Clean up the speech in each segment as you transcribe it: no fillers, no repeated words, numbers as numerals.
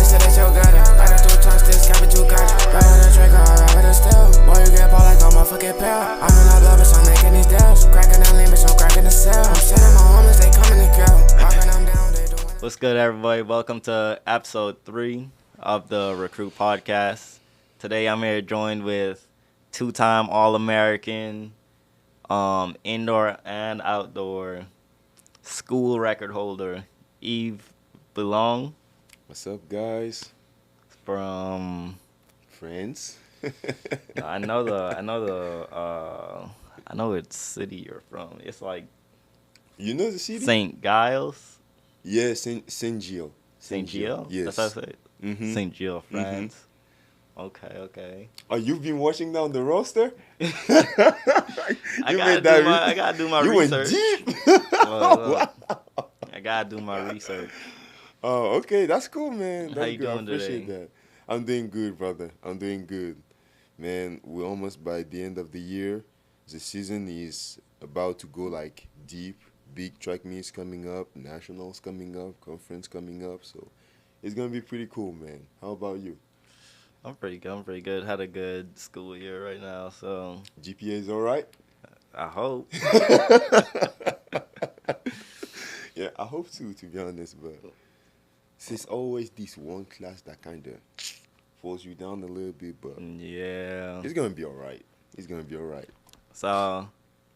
they say that you got it. Got it 2 times, this got me too got it. Ride with a Draco, ride with a steel. Boy, you get ball like I'm a fucking pill. I'm in that blood, bitch, I'm making these deals. Cracking that lean, bitch, I'm cracking the cell. I'm sending my homies, they coming to kill. Walking them down, they doing it. What's good, everybody? Welcome to episode 3 of the Recruit Podcast. Today, I'm here joined with 2-time All-American, indoor and outdoor school record holder, Yves Bilong. What's up, guys? From Friends? I know what city you're from. It's like You know the city? St. Giles. Yeah, Saint Gilles. St. Gilles? Yes. That's how I say it. Mm-hmm. St. Gilles, France. Okay. Oh, you've been watching down the roster? I gotta do my you research. went deep. I gotta do my research. Oh, okay. That's cool, man. That's How you good. doing I appreciate today? that. I'm doing good, brother. I'm doing good. Man, we're almost by the end of the year. The season is about to go like deep. Big track meets coming up, nationals coming up, conference coming up. So it's going to be pretty cool, man. How about you? I'm pretty good. Had a good school year right now, so GPA is all right? I hope. Yeah, I hope to be honest, but it's always this one class that kind of falls you down a little bit, but Yeah. it's going to be all right. It's going to be all right. So,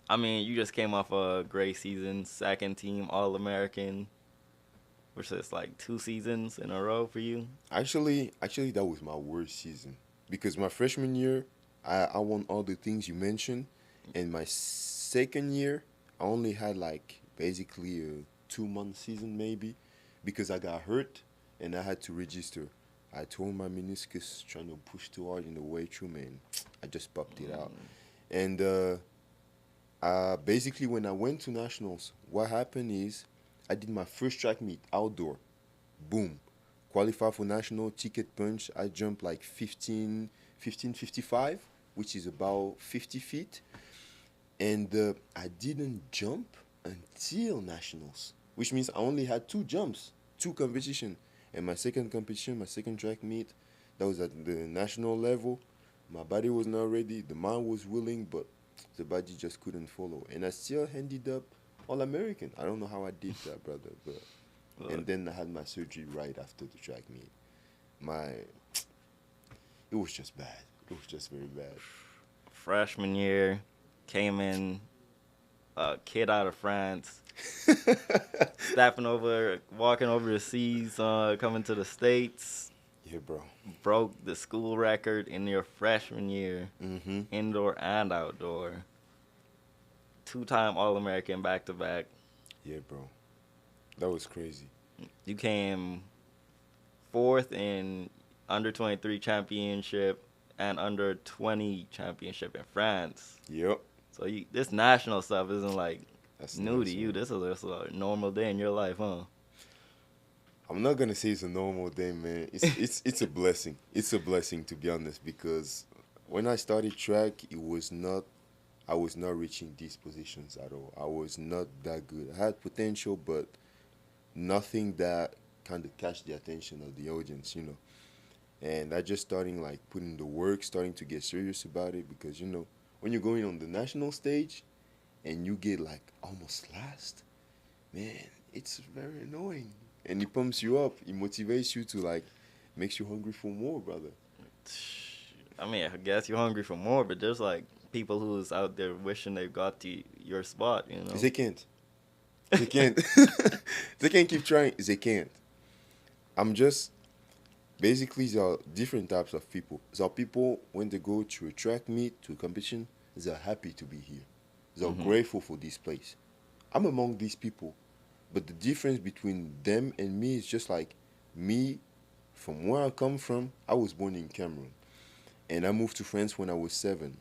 I mean, you just came off a great season, second team All-American, which is like 2 seasons in a row for you. Actually, that was my worst season because my freshman year, I won all the things you mentioned, and my second year, I only had like basically a 2-month season maybe because I got hurt and I had to register. I tore my meniscus trying to push too hard in the weight room, and I just popped it out. And basically, when I went to nationals, what happened is I did my first track meet outdoor. Boom. Qualify for national, ticket punch. I jumped like 1555, which is about 50 feet. And I didn't jump until nationals, which means I only had 2 jumps, 2 competition. And my second competition, my second track meet, that was at the national level. My body was not ready. The mind was willing, but the body just couldn't follow. And I still ended up All-American. I don't know how I did that, brother. But and then I had my surgery right after the track meet. It was just bad. It was just very bad. Freshman year, came in, kid out of France, walking over the seas, coming to the States. Yeah, bro. Broke the school record in your freshman year, Mm-hmm. indoor and outdoor. 2-time All-American back-to-back. Yeah, bro. That was crazy. You came 4th in under-23 championship and under-20 championship in France. Yep. So this national stuff isn't like That's new nice, to you. man. This is just a normal day in your life, huh? I'm not gonna say it's a normal day, man. It's a blessing. It's a blessing, to be honest, because when I started track, I was not reaching these positions at all. I was not that good. I had potential, but nothing that kind of catch the attention of the audience, you know. And I just starting like putting the work, starting to get serious about it, because when you're going on the national stage and you get like almost last, man, it's very annoying. And it pumps you up. It motivates you to like, makes you hungry for more, brother. I mean, I guess you're hungry for more, but there's like people who's out there wishing they got to your spot, you know. They can't. They can't. They can't keep trying. They can't. I'm just, basically, there are different types of people. There are people, when they go to a track meet, to a competition, they're happy to be here. They're grateful for this place. I'm among these people. But the difference between them and me is just like me, from where I come from, I was born in Cameroon. And I moved to France when I was 7.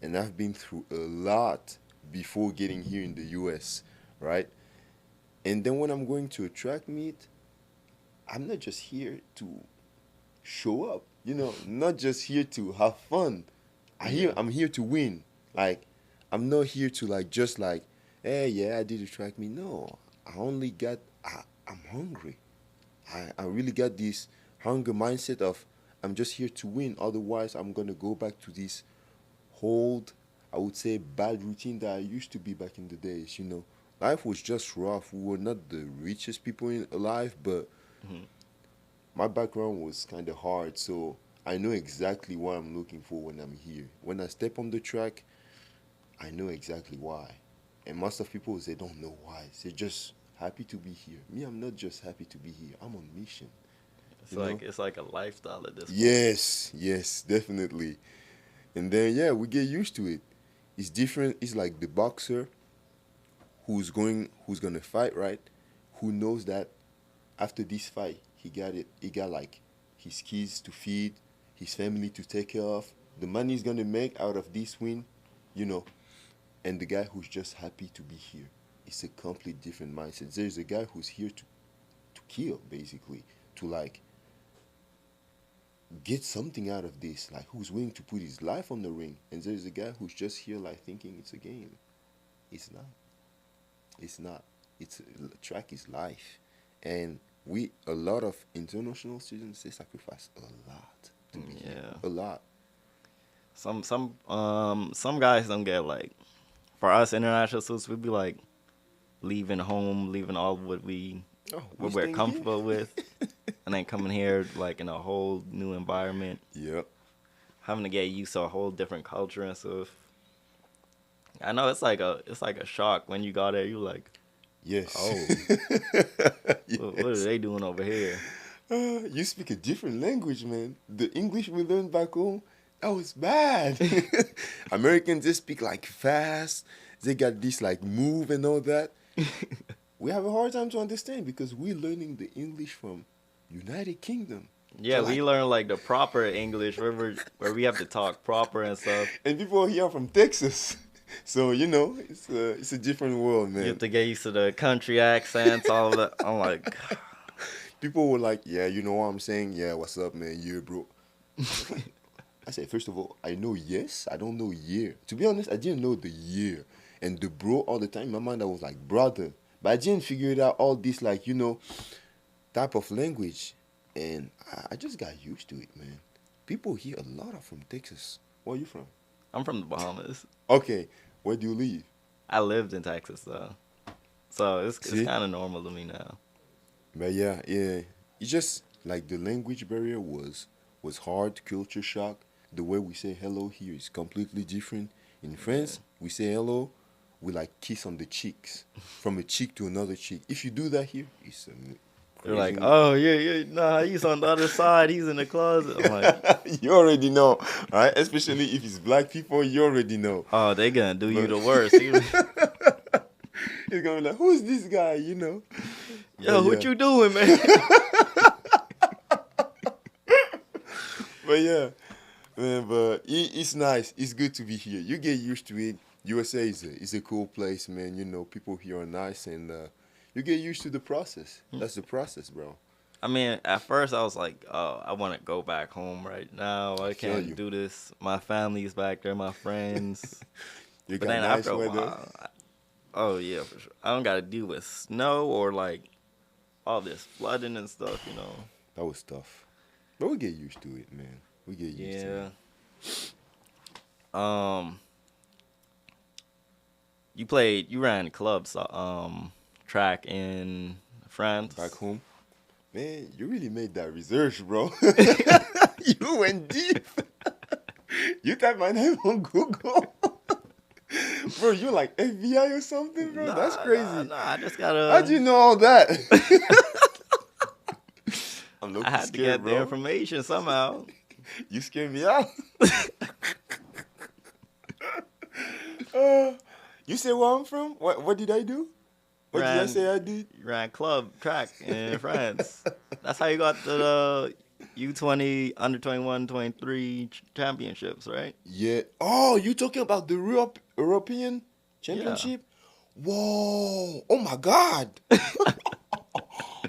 And I've been through a lot before getting here in the US, right? And then when I'm going to a track meet, I'm not just here to show up, not just here to have fun. I'm here to win. Like, I'm not here to hey, yeah, I did a track meet. No, I'm hungry. I really got this hunger mindset of I'm just here to win. Otherwise, I'm gonna go back to this old, I would say, bad routine that I used to be back in the days. Life was just rough. We were not the richest people alive, but Mhm. my background was kind of hard. So I know exactly what I'm looking for when I'm here. When I step on the track, I know exactly why. And most of people, they don't know why. They're just happy to be here. Me, I'm not just happy to be here. I'm on mission. It's You know? like it's like a lifestyle at this point. Yes, definitely. And then yeah, we get used to it. It's different. It's like the boxer who's gonna fight, right? Who knows that after this fight he got like his kids to feed, his family to take care of, the money he's gonna make out of this win, you know, and the guy who's just happy to be here. It's a complete different mindset. There's a guy who's here to kill, basically, to like get something out of this, like who's willing to put his life on the ring. And there's a guy who's just here like thinking it's a game. It's not. It's not. Track is life. And a lot of international students, they sacrifice a lot to be here. Yeah. A lot. Some guys don't get like, for us international students, we'd be like leaving home, leaving all what Oh, what we're staying comfortable here? with, and then coming here like in a whole new environment, Yep. having to get used to a whole different culture and stuff. I know it's like a shock when you got there. You like, Yes. oh, what are they doing over here? You speak a different language, man. The English we learned back home, that was bad. Americans, they speak like fast. They got this like move and all that. We have a hard time to understand because we're learning the English from United Kingdom. Yeah, So, we like- learn like the proper English where we have to talk proper and stuff. And people here are from Texas. So, it's a different world, man. You have to get used to the country accents, all of that. I'm like, People were like, yeah, you know what I'm saying? Yeah, what's up, man? Yeah, bro. I said, first of all, I know yes, I don't know year. To be honest, I didn't know the year. And the bro all the time, in my mind, I was like, brother. But I didn't figure it out, all this, like, type of language. And I just got used to it, man. People here, a lot are from Texas. Where are you from? I'm from the Bahamas. Okay, where do you live? I lived in Texas though, so it's See? kind of normal to me now. But yeah. It's just like the language barrier was hard, culture shock. The way we say hello here is completely different. In France, we say hello, we like kiss on the cheeks, from a cheek to another cheek. If you do that here, it's They're like, crazy. oh yeah, nah, he's on the other side. He's in the closet. I'm like, You already know, right? Especially if it's black people, you already know. oh, they gonna do you But- the worst. It's gonna be like, who's this guy? Yo, But what yeah. you doing, man? But yeah, man, but it's nice. It's good to be here. You get used to it. USA is a cool place, man. People here are nice, and you get used to the process. That's the process, bro. I mean, at first I was like, oh, I want to go back home right now. I feel can't you. do this. My family's back there, my friends. You But got then nice after a weather. while, oh yeah, for sure. I don't got to deal with snow or like all this flooding and stuff, That was tough, but we get used to it, man. We get used to Yeah. it. You ran clubs, track in France. Back home, man, you really made that research, bro. You went deep. You type my name on Google. Bro, you like FBI or something, bro? That's crazy. Nah, I just gotta. How'd you know all that? I'm looking I had to scared, get bro. the information somehow. You scared me out. You say where I'm from? What did I do? What did I Ran- say I did? You ran club track in France. That's how you got to the U20, under 21, 23 championships, right? Yeah. Oh, you talking about the European Championship? Whoa. Oh my God.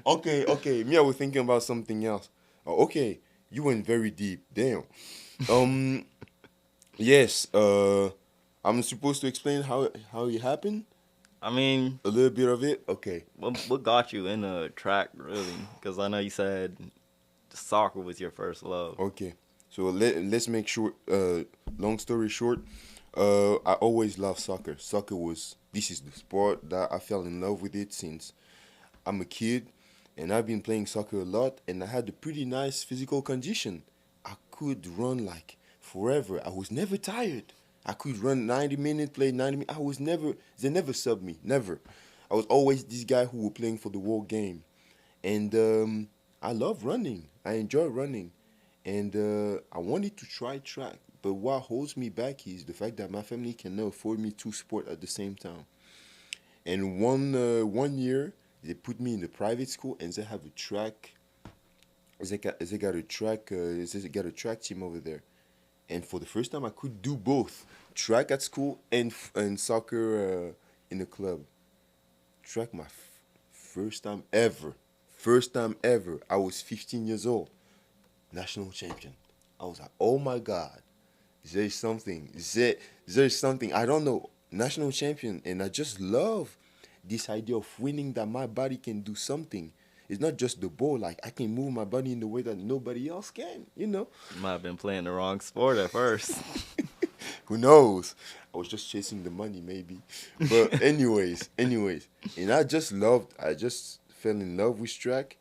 Okay. Me, I was thinking about something else. Oh, okay. You went very deep. Damn. Yes. I'm supposed to explain how it happened. I mean, A little bit of it. Okay. what got you in the track, really? Because I know you said soccer was your first love. Okay, so let's make sure. Long story short, I always loved soccer. This is the sport that I fell in love with it since I'm a kid, and I've been playing soccer a lot, and I had a pretty nice physical condition. I could run like forever. I was never tired. I could run 90 minutes, play 90 minutes. They never subbed me, never. I was always this guy who was playing for the whole game. And I love running. I enjoy running. And I wanted to try track. But what holds me back is the fact that my family cannot afford me two sports at the same time. And one year, they put me in the private school and they have a track. They got a track. They got a track team over there. And for the first time, I could do both track at school and soccer in the club. Track my first time ever. First time ever. I was 15 years old. National champion. I was like, oh my God. There's something. There's something. I don't know. National champion. And I just love this idea of winning, that my body can do something. It's not just the ball. Like, I can move my body in the way that nobody else can, you know? You might have been playing the wrong sport at first. Who knows? I was just chasing the money, maybe. But anyways. And I just fell in love with track,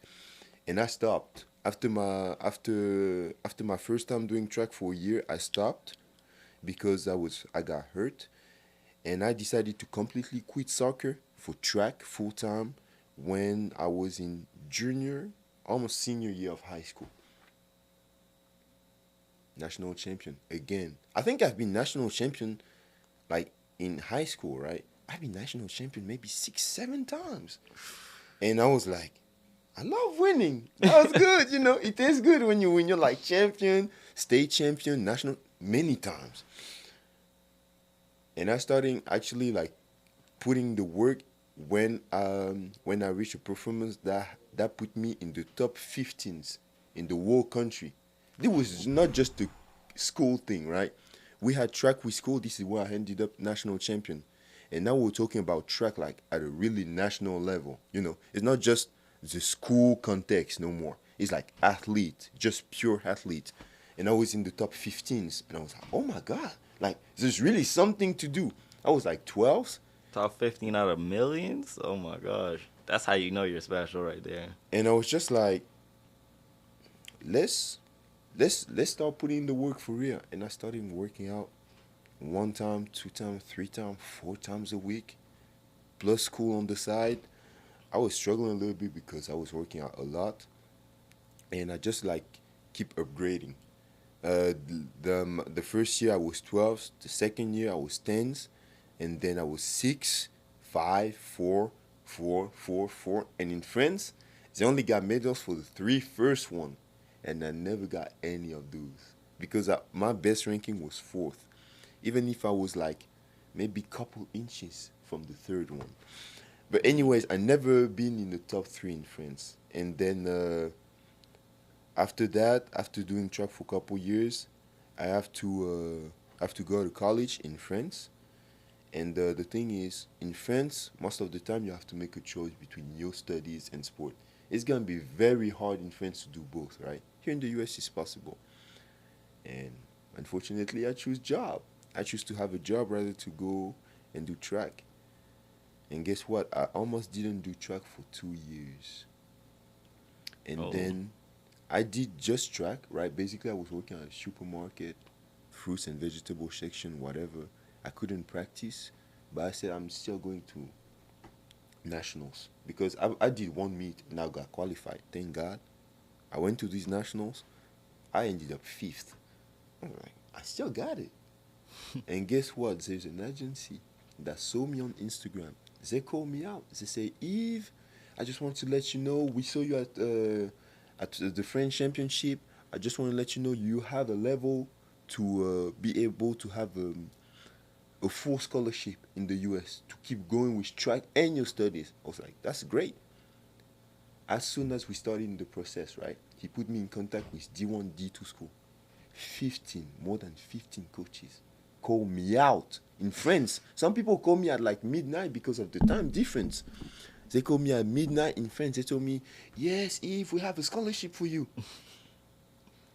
and I stopped. After my first time doing track for a year, I stopped because I got hurt, and I decided to completely quit soccer for track full time when I was in junior, almost senior year of high school. National champion again. I think I've been national champion like in high school, right? I've been national champion maybe 6, 7 times. And I was like, I love winning. That was good, you know. It tastes good when you win. You're like champion, state champion, national, many times. And I started actually like putting the work when I reached a performance that put me in the top 15s in the whole country. This was not just a school thing, right? We had track with school. This is where I ended up national champion. And now we're talking about track like at a really national level. You know, it's not just the school context no more. It's like athlete, just pure athlete. And I was in the top 15s. And I was like, oh my God, like there's really something to do. I was like 12. Top 15 out of millions? Oh my gosh. That's how you know you're special right there. And I was just like, let's start putting in the work for real. And I started working out 1 time, 2 times, 3 times, 4 times a week, plus school on the side. I was struggling a little bit because I was working out a lot, and I just like keep upgrading. The first year I was 12, the second year I was 10s, and then I was 6, 5, 4, 4, 4, 4. And in France, they only got medals for the 3 first one, and I never got any of those because my best ranking was 4th, even if I was like maybe couple inches from the 3rd one. But anyways, I never been in the top 3 in France. And then after that, after doing track for a couple years, I have to go to college in France. And the thing is, in France, most of the time you have to make a choice between your studies and sport. It's gonna be very hard in France to do both, right? Here in the US, it's possible. And unfortunately, I choose job. I choose to have a job rather to go and do track. And guess what? I almost didn't do track for 2 years. And then I did just track, right? Basically, I was working at a supermarket, fruits and vegetable section, whatever. I couldn't practice, but I said I'm still going to nationals because I did 1 meet and I got qualified. Thank God. I went to these nationals. I ended up 5th. I'm like, I still got it. And guess what? There's an agency that saw me on Instagram. They call me out. They say, Yves, I just want to let you know we saw you at the French Championship. I just want to let you know you have a level to be able to have a full scholarship in the US to keep going with track and your studies. I was like, that's great. As soon as we started in the process, right, he put me in contact with D1, D2 school. More than 15 coaches call me out in France. Some people call me at like midnight because of the time difference. They called me at midnight in France. They told me, yes, Yves, we have a scholarship for you.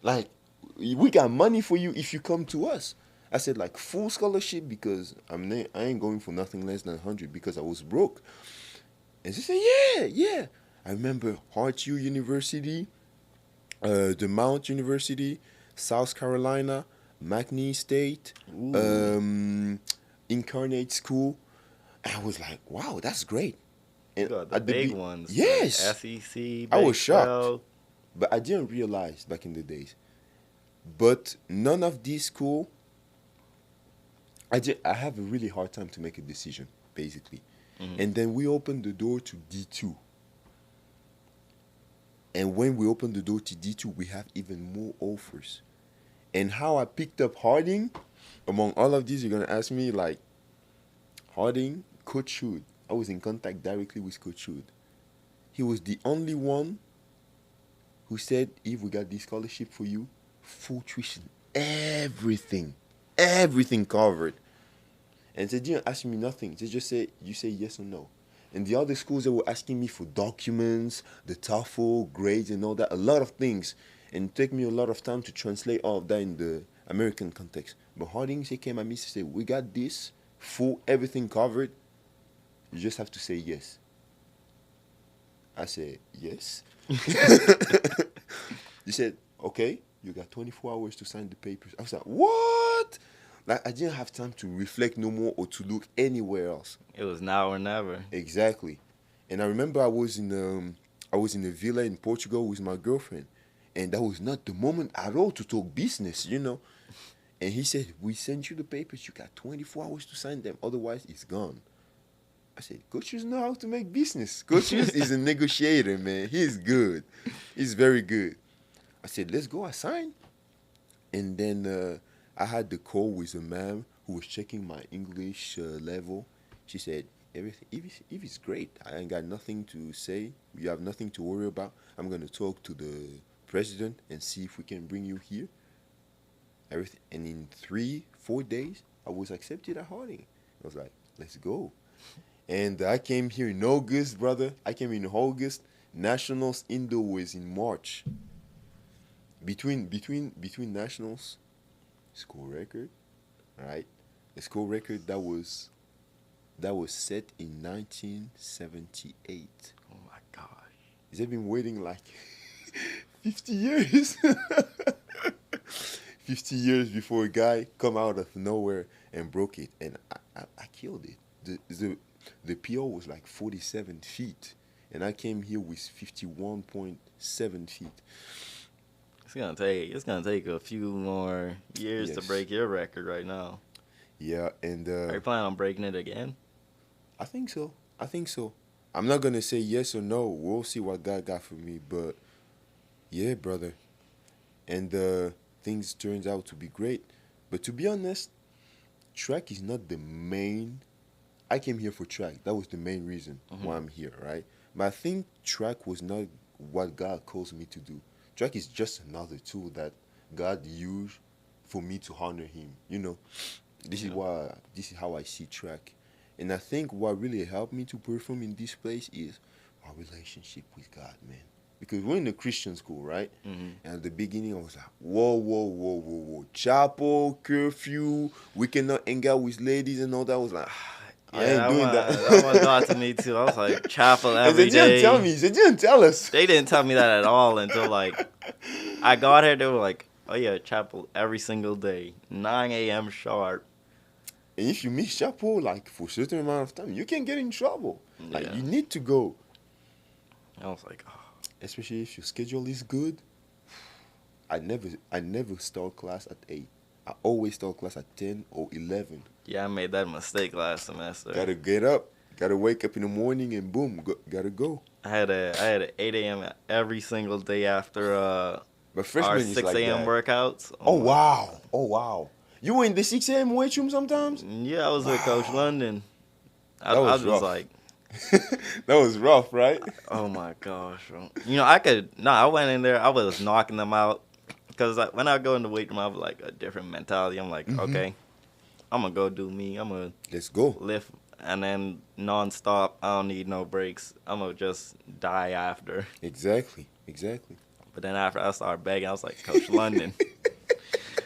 Like, we got money for you if you come to us. I said, like, full scholarship because I ain't going for nothing less than 100 because I was broke. And she said, yeah, yeah. I remember Hart U University, the Mount University, South Carolina, McNeese State, Ooh. Incarnate School. And I was like, wow, that's great. You And got the at the big ones. The yes, SEC, I was Big shocked. 12. But I didn't realize back in the days. But none of these school, I have a really hard time to make a decision, basically. Mhm. And then we opened the door to D2. And when we opened the door to D2, we have even more offers. And how I picked up Harding, among all of these, you're going to ask me, like, Harding, Coach Hood. I was in contact directly with Coach Hood. He was the only one who said, if we got this scholarship for you, full tuition, everything covered. And they didn't ask me nothing. They just said, you say yes or no. And the other schools, they were asking me for documents, the TOEFL, grades and all that, a lot of things. And it took me a lot of time to translate all of that in the American context. But Harding, they came at me and said, we got this, full, everything covered. You just have to say yes. I said, yes. He said, okay, you got 24 hours to sign the papers. I was like, what? Like, I didn't have time to reflect no more or to look anywhere else. It was now or never. Exactly. And I remember I was in a villa in Portugal with my girlfriend. And that was not the moment at all to talk business, you know. And he said, we sent you the papers. You got 24 hours to sign them. Otherwise, it's gone. I said, Coach Hughes know how to make business. Coach Hughes is a negotiator, man. He's good. He's very good. I said, let's go. I signed. And then I had the call with a ma'am who was checking my English level. She said, everything, if it's great, I ain't got nothing to say. You have nothing to worry about. I'm going to talk to the president and see if we can bring you here. Everything. And in 3-4 days, I was accepted at Harding. I was like, let's go. And I came here in August, brother. I came in August. Nationals indoor was in March. Between nationals, school record, right? The school record that was set in 1978. Oh my gosh. They've been waiting like 50 years. 50 years before a guy come out of nowhere and broke it, and I killed it. The PO was like 47 feet, and I came here with 51.7 feet. It's gonna take a few more years to Yes. break your record right now. Yeah, and Are you planning on breaking it again? I think so. I'm not gonna say yes or no. We'll see what God got for me, but yeah, brother. And things turns out to be great. But to be honest, track is not the main. I came here for track. That was the main reason why I'm here, right? But I think track was not what God calls me to do. Track is just another tool that God used for me to honor Him. You know, this is how I see track. And I think what really helped me to perform in this place is my relationship with God, man. Because we're in a Christian school, right? Mm-hmm. And at the beginning, I was like, whoa. Chapel, curfew, we cannot hang out with ladies and all that. I was like, I ain't doing that. That one got to me too. I was like, chapel And every they didn't day. tell me. They didn't tell us. They didn't tell me that at all until like I got here. They were like, oh yeah, chapel every single day, 9 a.m. sharp. And if you miss chapel, like, for a certain amount of time, you can get in trouble. Like, Yeah. you need to go. I was like, oh. Especially if your schedule is good. I never start class at 8. I always start class at 10 or 11. Yeah, I made that mistake last semester. Gotta get up. Gotta wake up in the morning and boom, gotta go. I had a 8 a.m. every single day after But freshman our is 6 like a.m. that. workouts. Oh, wow. You were in the 6 a.m. weight room sometimes? Yeah, I was with Coach London. I That was was rough. like, That was rough, right? oh my gosh. You know, I went in there, I was knocking them out. Because when I go in the weight room, I have like a different mentality. I'm like, okay, I'm going to go do me. I'm going to Let's go. lift and then nonstop. I don't need no breaks. I'm going to just die after. Exactly. But then after I started begging, I was like, Coach London,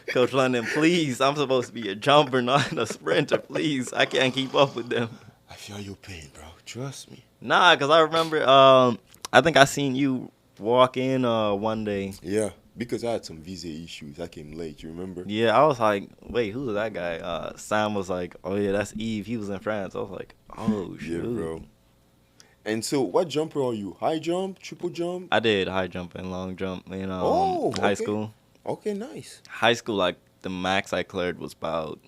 Coach London, please, I'm supposed to be a jumper, not a sprinter. Please, I can't keep up with them. I feel your pain, bro. Trust me. Nah, because I remember, I think I seen you walk in one day. Yeah, because I had some visa issues. I came late. You remember? Yeah, I was like, wait, who's that guy? Sam was like, oh, yeah, that's Yves. He was in France. I was like, oh, shoot. Yeah, bro. And so, what jumper are you? High jump, triple jump? I did high jump and long jump in high okay. school. Okay, nice. High school, like, the max I cleared was about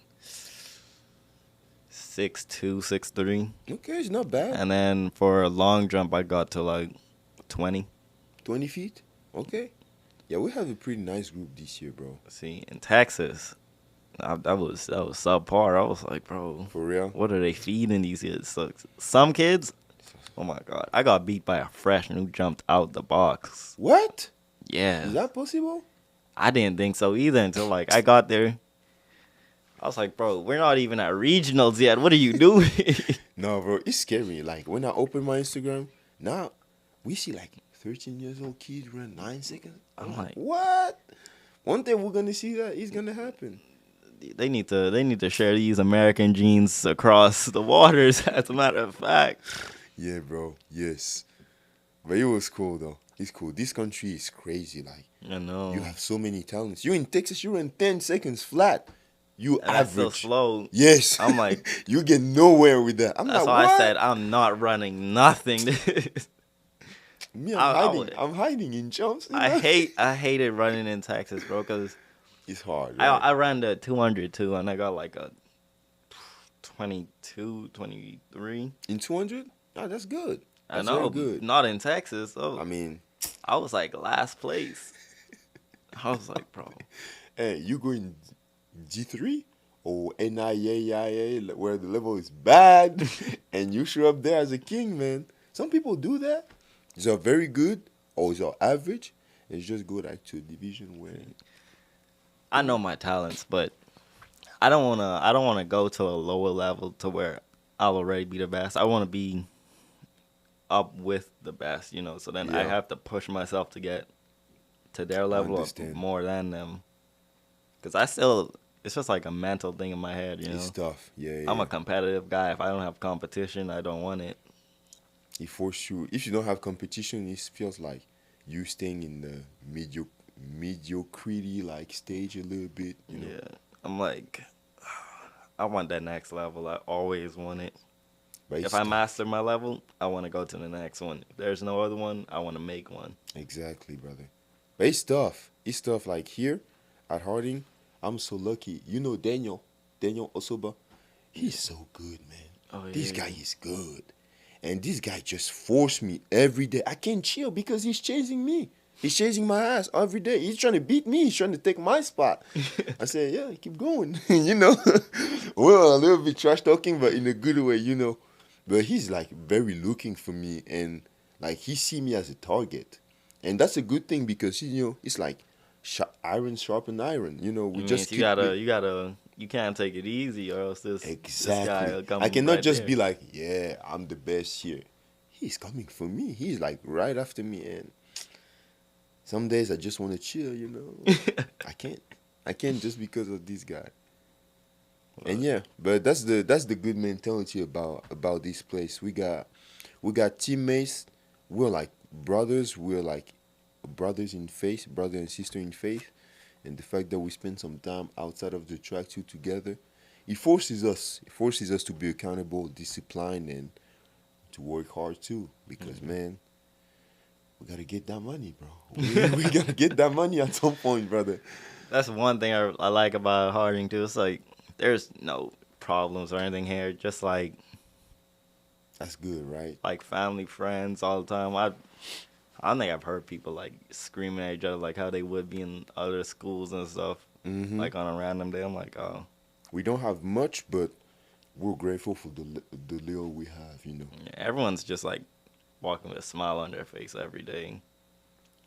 6'2", 6'3". Okay, it's not bad. And then for a long jump, I got to, like, 20. 20 feet? Okay. Yeah, we have a pretty nice group this year, bro. See, in Texas, that was subpar. I was like, bro, For real? what are they feeding these kids? So, some kids, oh my God, I got beat by a freshman who jumped out the box. What? Yeah. Is that possible? I didn't think so either until, like, I got there. I was like, bro, we're not even at regionals yet. What are you doing? No, bro, it's scary. Like, when I open my Instagram, now we see, like, 13 years old kids run 9 seconds. I'm like, what? One day we're going to see that. It's going to happen. They need to share these American genes across the waters, as a matter of fact. Yeah, bro. Yes. But it was cool, though. It's cool. This country is crazy. Like, I know. you have so many talents. You in Texas, you run 10 seconds flat. You And that's average. so slow. Yes. I'm like, you get nowhere with that. I'm that's like, why what? I said I'm not running nothing. Me, I would- I'm hiding in jumps. you I know? hated running in Texas, bro, because It's hard. I Right? ran the 200 too, and I got like a 22, 23. In 200? Oh, that's good. I That's know, very good. not in Texas. So I mean, I was like last place. I was like, bro, hey, you go in G3 or NIAIA where the level is bad and you show up there as a king, man. Some people do that. It's a very good or it's average. It's just go like to a division where I know my talents, but I don't wanna go to a lower level to where I'll already be the best. I wanna be up with the best, you know. So then I Yeah. have to push myself to get to their level or understand. more than them. Cause it's just like a mental thing in my head, you know. it's tough. Yeah, I'm yeah. a competitive guy. If I don't have competition, I don't want it. It forces you. If you don't have competition, it feels like you staying in the mediocrity like stage a little bit. You know. Yeah, I'm like, I want that next level. I always want it. But it's If I tough. master my level, I want to go to the next one. If there's no other one, I want to make one. Exactly, brother. But it's tough. It's tough. Like here at Harding, I'm so lucky. You know Daniel Osoba. He's so good, man. Oh, This yeah. guy is good. And this guy just forced me every day. I can't chill because he's chasing me. He's chasing my ass every day. He's trying to beat me. He's trying to take my spot. I said, yeah, keep going. you know. Well, a little bit trash talking, but in a good way, you know. But he's like very looking for me and like he see me as a target. And that's a good thing because you know, it's like iron sharpen iron. You know, we It just means you can't take it easy or else this guy will exactly. come I cannot right just there. be like, yeah, I'm the best here. He's coming for me. He's like right after me, and some days I just want to chill. You know, I can't just because of this guy. And yeah, but that's the good mentality about this place. We got teammates. We're like brothers. We're like brothers in faith, brother and sister in faith. And the fact that we spend some time outside of the track too together, it forces us. It forces us to be accountable, disciplined, and to work hard too. Because man, we gotta get that money, bro. We gotta get that money at some point, brother. That's one thing I like about Harding too. It's like there's no problems or anything here. Just like That's good, right? family, friends all the time. I don't think I've heard people like screaming at each other like how they would be in other schools and stuff. Mm-hmm. Like on a random day, I'm like, oh, We don't have much, but we're grateful for the little we have. You know. yeah, everyone's just like walking with a smile on their face every day.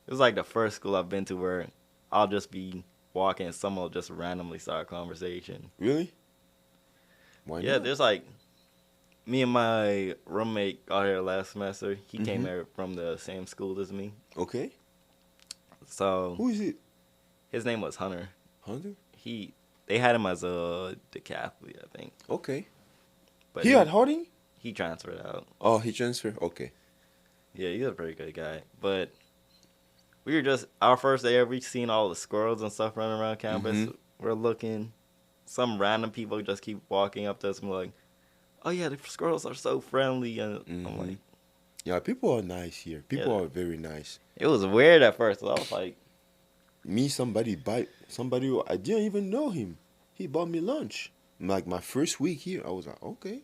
It was like the first school I've been to where I'll just be walking and someone will just randomly start a conversation. Really? Why Yeah, not? there's like me and my roommate got here last semester. He came Mhm. here from the same school as me. Okay. So Who is it? his name was Hunter. Hunter? They had him as a decathlete, I think. Okay. But He had Harding? he transferred out. Oh, he transferred? Okay. Yeah, he's a pretty good guy. But we were just our first day we seen all the squirrels and stuff running around campus. Mhm. We're looking. Some random people just keep walking up to us and like, "Oh yeah, the squirrels are so friendly." And I'm Mhm. like, Yeah, people are nice here. People Yeah. are very nice. it was weird at first. I was like, Somebody who I didn't even know him. He bought me lunch. Like my first week here, I was like, okay.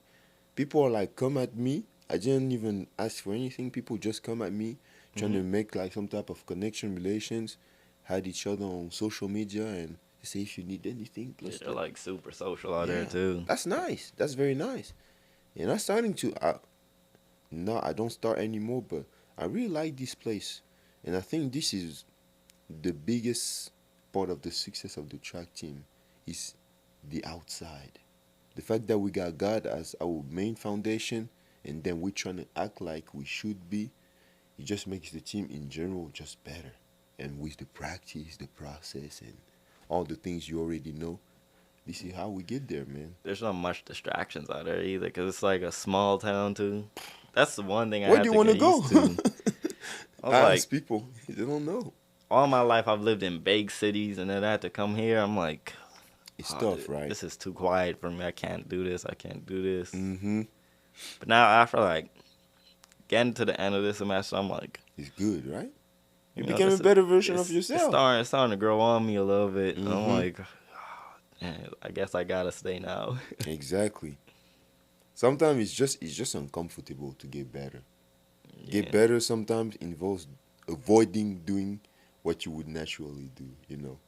People are like come at me. I didn't even ask for anything. People just come at me, trying to make like some type of connection, relations, had each other on social media, and they say if you need anything, plus they're like super social out there Yeah. too. That's nice. That's very nice. And I'm starting to. No, I don't start anymore, but I really like this place, and I think this is the biggest part of the success of the track team is the outside. The fact that we got God as our main foundation, and then we're trying to act like we should be, it just makes the team in general just better. And with the practice, the process, and all the things you already know, this is how we get there, man. There's not much distractions out there either, cause it's like a small town too. That's the one thing I Where had do you to want to get go? used to. I was Ask like, people, they don't know. all my life I've lived in big cities, and then I had to come here. I'm like, It's oh, tough, right? this is too quiet for me. I can't do this. I can't do this. Mm-hmm. But now after like getting to the end of this semester, I'm like, It's good, right? You you know, became a this- better version it's- of yourself. It's starting to grow on me a little bit. And I'm Mhm. like, man, I guess I gotta stay now. Exactly. Sometimes it's just uncomfortable to get better. Get Yeah. better sometimes involves avoiding doing what you would naturally do, you know.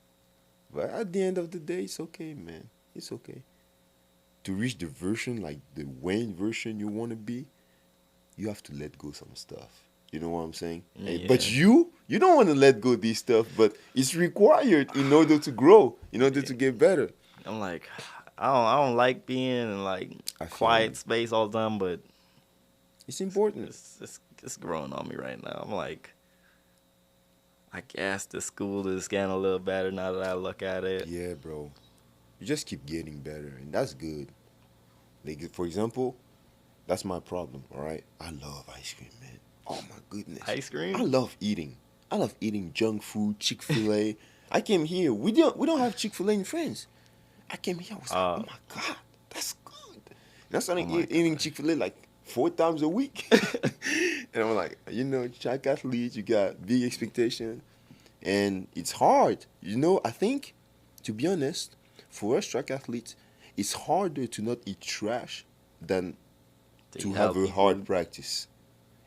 But at the end of the day, it's okay, man. It's okay. To reach the version, like the Wayne version you want to be, you have to let go some stuff. You know what I'm saying? But Yeah. you don't want to let go these stuff, but it's required in order to grow, in order to get better. I'm like, I don't like being in like I feel quiet you. space all the time, but It's important. it's growing on me right now. I'm like, I guess the school is getting a little better now that I look at it. Yeah, bro. You just keep getting better, and that's good. Like, for example, that's my problem, all right? I love ice cream, man. Oh, my goodness. Ice cream? I love eating. I love eating junk food, Chick-fil-A. I came here. We don't have Chick-fil-A in France. I came here. I was like, oh, my God, that's good. And I started eating Chick-fil-A like 4 times a week. And I'm like, you know, track athlete, you got big expectation. And it's hard. You know, I think, to be honest, for us track athletes, it's harder to not eat trash than to eat have a healthy hard food. practice.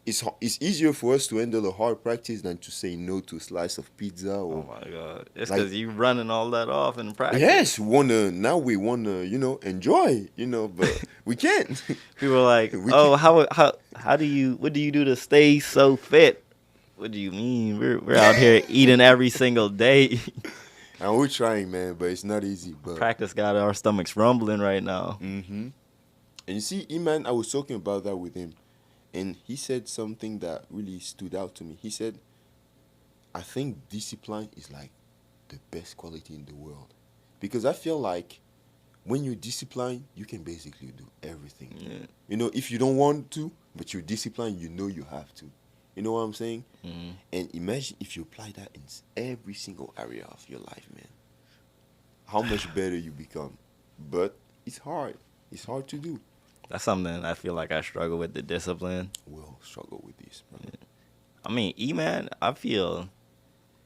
It's easier for us to handle a hard practice than to say no to a slice of pizza or Oh my god! It's Like- because you running all that off in practice. yes, now we wanna enjoy, but we can't. People are like, We oh, how do you what do you do to stay so fit? What do you mean? We're out here eating every single day. And we're trying, man, but it's not easy. But Practice got our stomachs rumbling right now. And you see, Iman, I was talking about that with him, and he said something that really stood out to me. He said, I think discipline is like the best quality in the world. Because I feel like when you're disciplined, you can basically do everything. Yeah. If you don't want to, but you're disciplined, you know you have to. You know what I'm saying? Mhm. And imagine if you apply that in every single area of your life, man. How much better you become. But it's hard. It's hard to do. That's something I feel like I struggle with, the discipline. We'll struggle with this, bro. I mean, E-Man, I feel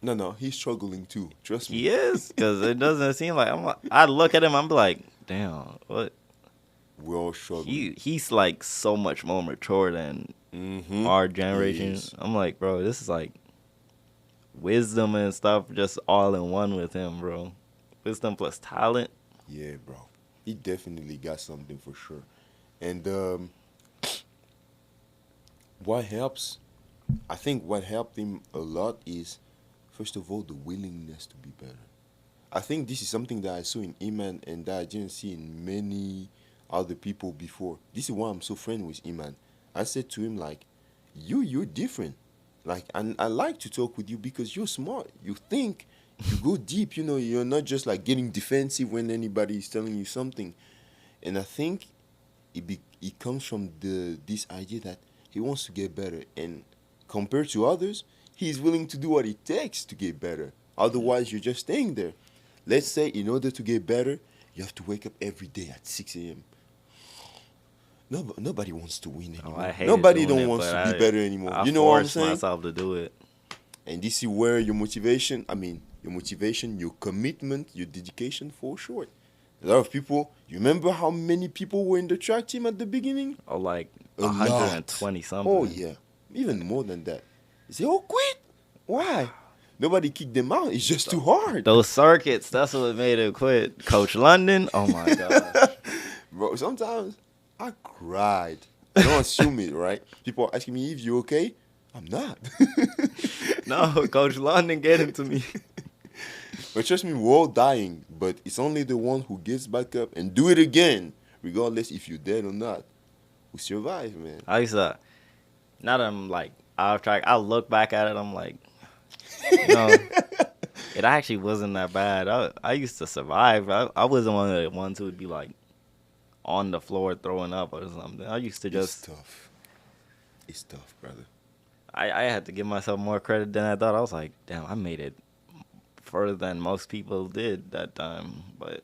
No, he's struggling too. Trust me. he is, because it doesn't seem like I look at him, I'm like, damn, what? We're all struggling. He's like so much more mature than Mm-hmm. our generation. is. I'm like, bro, this is like wisdom and stuff just all in one with him, bro. Wisdom plus talent. Yeah, bro. He definitely got something for sure. And what helps, I think what helped him a lot is, first of all, the willingness to be better. I think this is something that I saw in Iman and that I didn't see in many other people before. This is why I'm so friendly with Iman. I said to him, like, you're different. Like, and I like to talk with you because you're smart. You think, you go deep. You know, you're not just like getting defensive when anybody is telling you something. And I think it comes from this idea that he wants to get better, and compared to others, he's willing to do what it takes to get better. Otherwise, you're just staying there. Let's say in order to get better, you have to wake up every day at 6 a.m. Nobody wants to win Oh, anymore. I hate Nobody doing don't it, wants but to be better anymore. I You know what I'm force saying? myself to do it. And this is where your motivation, your commitment, your dedication fall short. A lot of people, you remember how many people were in the track team at the beginning? Or like A 120 lot. something. Oh, yeah. Even more than that. They say, oh, quit. Why? Nobody kicked them out. It's just too hard. Those circuits, that's what made it quit. Coach London, oh my god. Bro, sometimes I cried. I don't assume it, right? People are asking me, Yves, you okay? I'm not. No, Coach London get into me. But trust me, we're all dying. But it's only the one who gets back up and do it again, regardless if you're dead or not, who survive, man. I used to, now that I'm like out of track, I look back at it, I'm like, it actually wasn't that bad. I used to survive. I wasn't one of the ones who would be like on the floor throwing up or something. I used to just. It's tough. It's tough, brother. I had to give myself more credit than I thought. I was like, damn, I made it further than most people did that time. But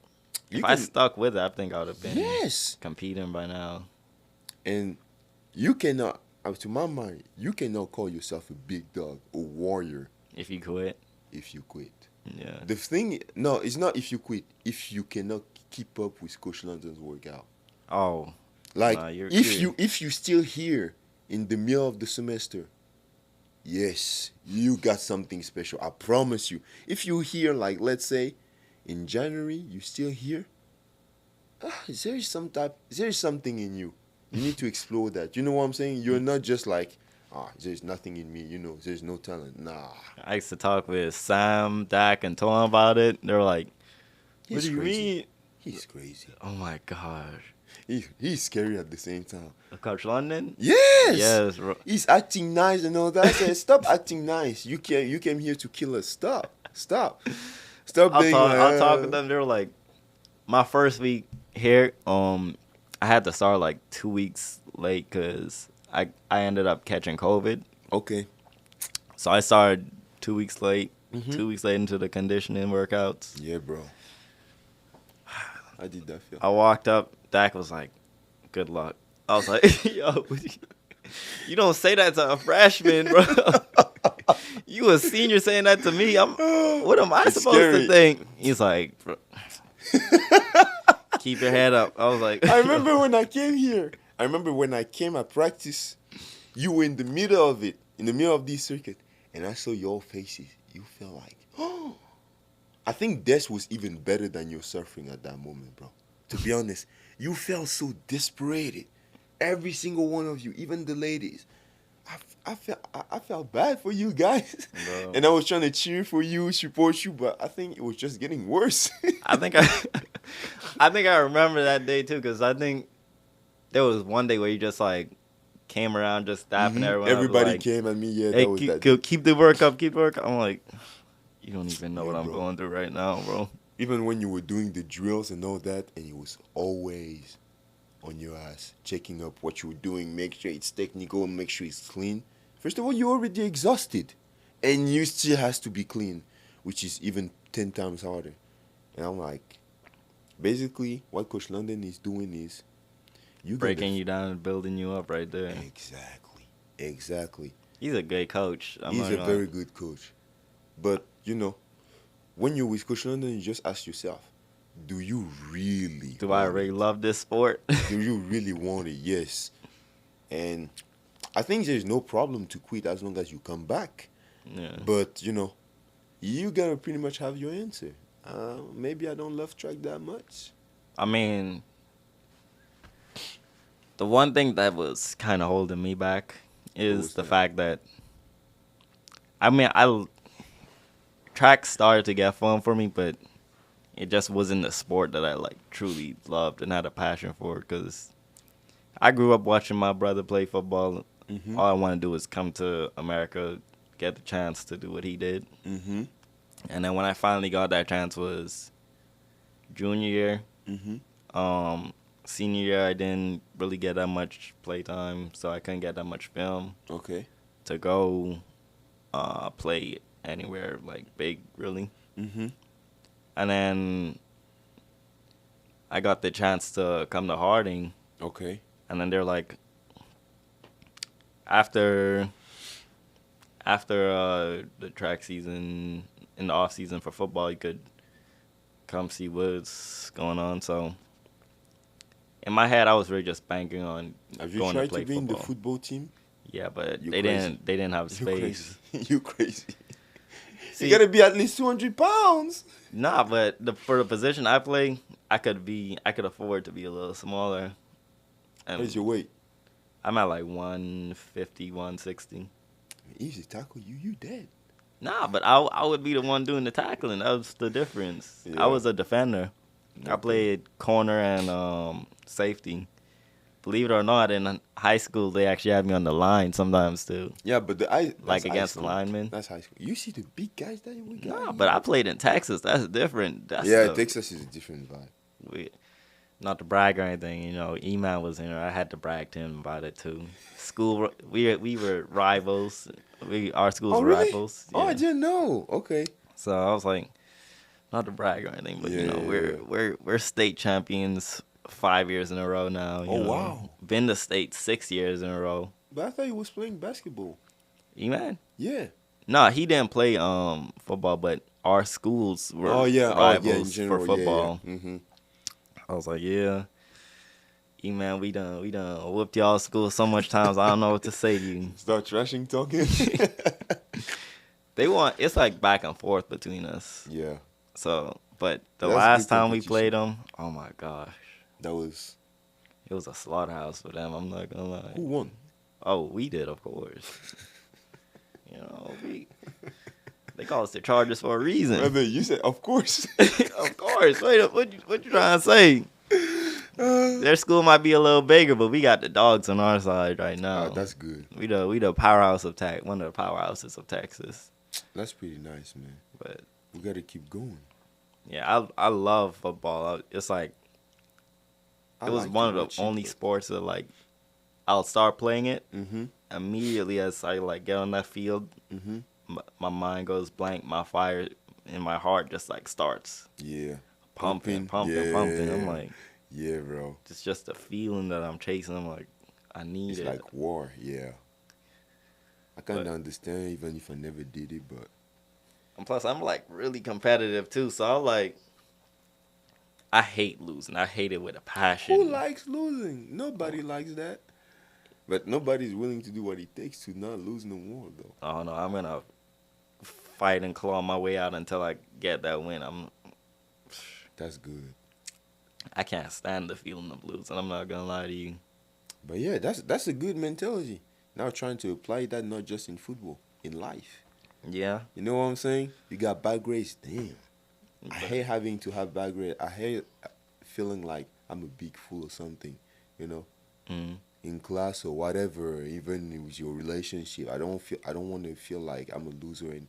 if I stuck with it, I think I would have been competing by now. And you cannot, to my mind, you cannot call yourself a big dog, a warrior. If you quit. If you quit. Yeah. The thing, no, it's not if you quit. If you cannot keep up with Coach London's workout. Oh. Like, nah, if you still here in the middle of the semester, yes, you got something special. I promise you. If you here, like, let's say, in January, you still here, there is something in you. You need to explore that. You know what I'm saying? You're not just like, there's nothing in me. You know, there's no talent. Nah. I used to talk with Sam, Dak, and Tom about it. They were like, what do you mean? He's crazy. Oh, my gosh. He's scary at the same time. Coach London? Yes. Yes. Bro. He's acting nice and all that. I said, stop acting nice. You came here to kill us. Stop. I'll talk with them. They were like, my first week here, I had to start like 2 weeks late because I ended up catching COVID. Okay. So I started 2 weeks late. 2 weeks late into the conditioning workouts. Yeah, bro. I did that feel. I walked up. Dak was like, good luck. I was like, yo, you don't say that to a freshman, bro. You a senior saying that to me. What am I supposed to think? He's like, bro, keep your head up. I was like, I remember when I came here. I remember when I came at practice, you were in the middle of it, in the middle of this circuit, and I saw your faces. You felt like, oh. I think Des was even better than your surfing at that moment, bro. To be honest, you felt so desperate. Every single one of you, even the ladies. I felt bad for you guys. Bro. And I was trying to cheer for you, support you, but I think it was just getting worse. I think I remember that day too, because I think there was one day where you just like came around just dapping everyone. Everybody like, came at me. Yeah, hey, that was that. Keep the work up, keep the work up. I'm like, you don't even know what I'm going through right now, bro. Even when you were doing the drills and all that, and it was always on your ass, checking up what you were doing, make sure it's technical, make sure it's clean. First of all, you're already exhausted, and you still has to be clean, which is even 10 times harder. And I'm like, basically, what Coach London is doing is breaking you down and building you up right there. Exactly. He's a good coach. He's a very good coach. But, you know, when you're with Coach London, you just ask yourself, do you really I really love this sport? Do you really want it? Yes. And I think there's no problem to quit as long as you come back. Yeah. But, you know, you got to pretty much have your answer. Maybe I don't love track that much. I mean, the one thing that was kind of holding me back is the fact that, I mean, track started to get fun for me, but it just wasn't the sport that I like truly loved and had a passion for. Because I grew up watching my brother play football all I want to do is come to America, get the chance to do what he did. Mm-hmm. And then when I finally got that chance was junior year. Mm-hmm. Senior year, I didn't really get that much playtime, so I couldn't get that much film Okay. to go play anywhere like big, really. Mm-hmm. And then I got the chance to come to Harding, Okay. and then they're like, after the track season, in the off season for football, you could come see what's going on. So in my head, I was really just banking on Have you going to tried play to be in the football. football team? Yeah, but You they crazy. didn't have You space. crazy. You crazy. See, You gotta be at least 200 pounds. Nah, but for the position I play, I could afford to be a little smaller. And What's your weight? I'm at like 150, 160. Easy tackle you, you dead. Nah, but I would be the one doing the tackling. That was the difference. Yeah. I was a defender. I Okay. played corner and safety. Believe it or not, in high school they actually had me on the line sometimes too, Yeah, but that's like high against the school. linemen. That's high school. You see the big guys that we got. Nah, here? but I played in Texas. That's different. That's Yeah, the- Texas is a different vibe. Not to brag or anything, E-Man was in there. I had to brag to him about it too. School, we were rivals. Our schools Oh, were really? rivals. Oh, I Yeah. didn't know. Okay. So I was like, not to brag or anything, but Yeah, we're state champions 5 years in a row now. Oh, wow. Been to state 6 years in a row. But I thought he was playing basketball. E-Man? Yeah. No, he didn't play football, but our schools were in rivals general, for football. Yeah. Mm-hmm. I was like, yeah. E-Man, we done whooped y'all school so much times. I don't know what to say to you. Start trashing talking. It's like back and forth between us. Yeah. So, but the That's last good time we competition. played them, oh my gosh, That was it was a slaughterhouse for them. I'm not gonna lie. who won? Oh, we did, of course. They call us the Chargers for a reason. Brother, you said of course. Of course. Wait up, what you trying to say? Their school might be a little bigger, but we got the dogs on our side right now. That's good. We the powerhouse of one of the powerhouses of Texas. That's pretty nice, man. But We gotta keep going. yeah, I love football. It's like it was like one to of watch the it, only but- sports that like I'll start playing it Mm-hmm. immediately as I like get on that field. Mm-hmm. My mind goes blank. My fire in my heart just like starts Yeah. pumping. Yeah. I'm like, Yeah, bro. it's just a feeling that I'm chasing. I'm like, I need It's it. like war, yeah. I kind of But- understand, even if I never did it, but And plus, I'm like really competitive too. So I'm like, I hate losing. I hate it with a passion. who likes losing? Nobody likes that. But nobody's willing to do what it takes to not lose no more, though. Oh no, I'm gonna fight and claw my way out until I get that win. That's good. I can't stand the feeling of losing. I'm not gonna lie to you. But yeah, that's a good mentality. Now trying to apply that not just in football, in life. Yeah. You know what I'm saying? You got bad grades. Damn. I hate having to have bad grades. I hate feeling like I'm a big fool or something, you know, in class or whatever, even with your relationship. I don't want to feel like I'm a loser, and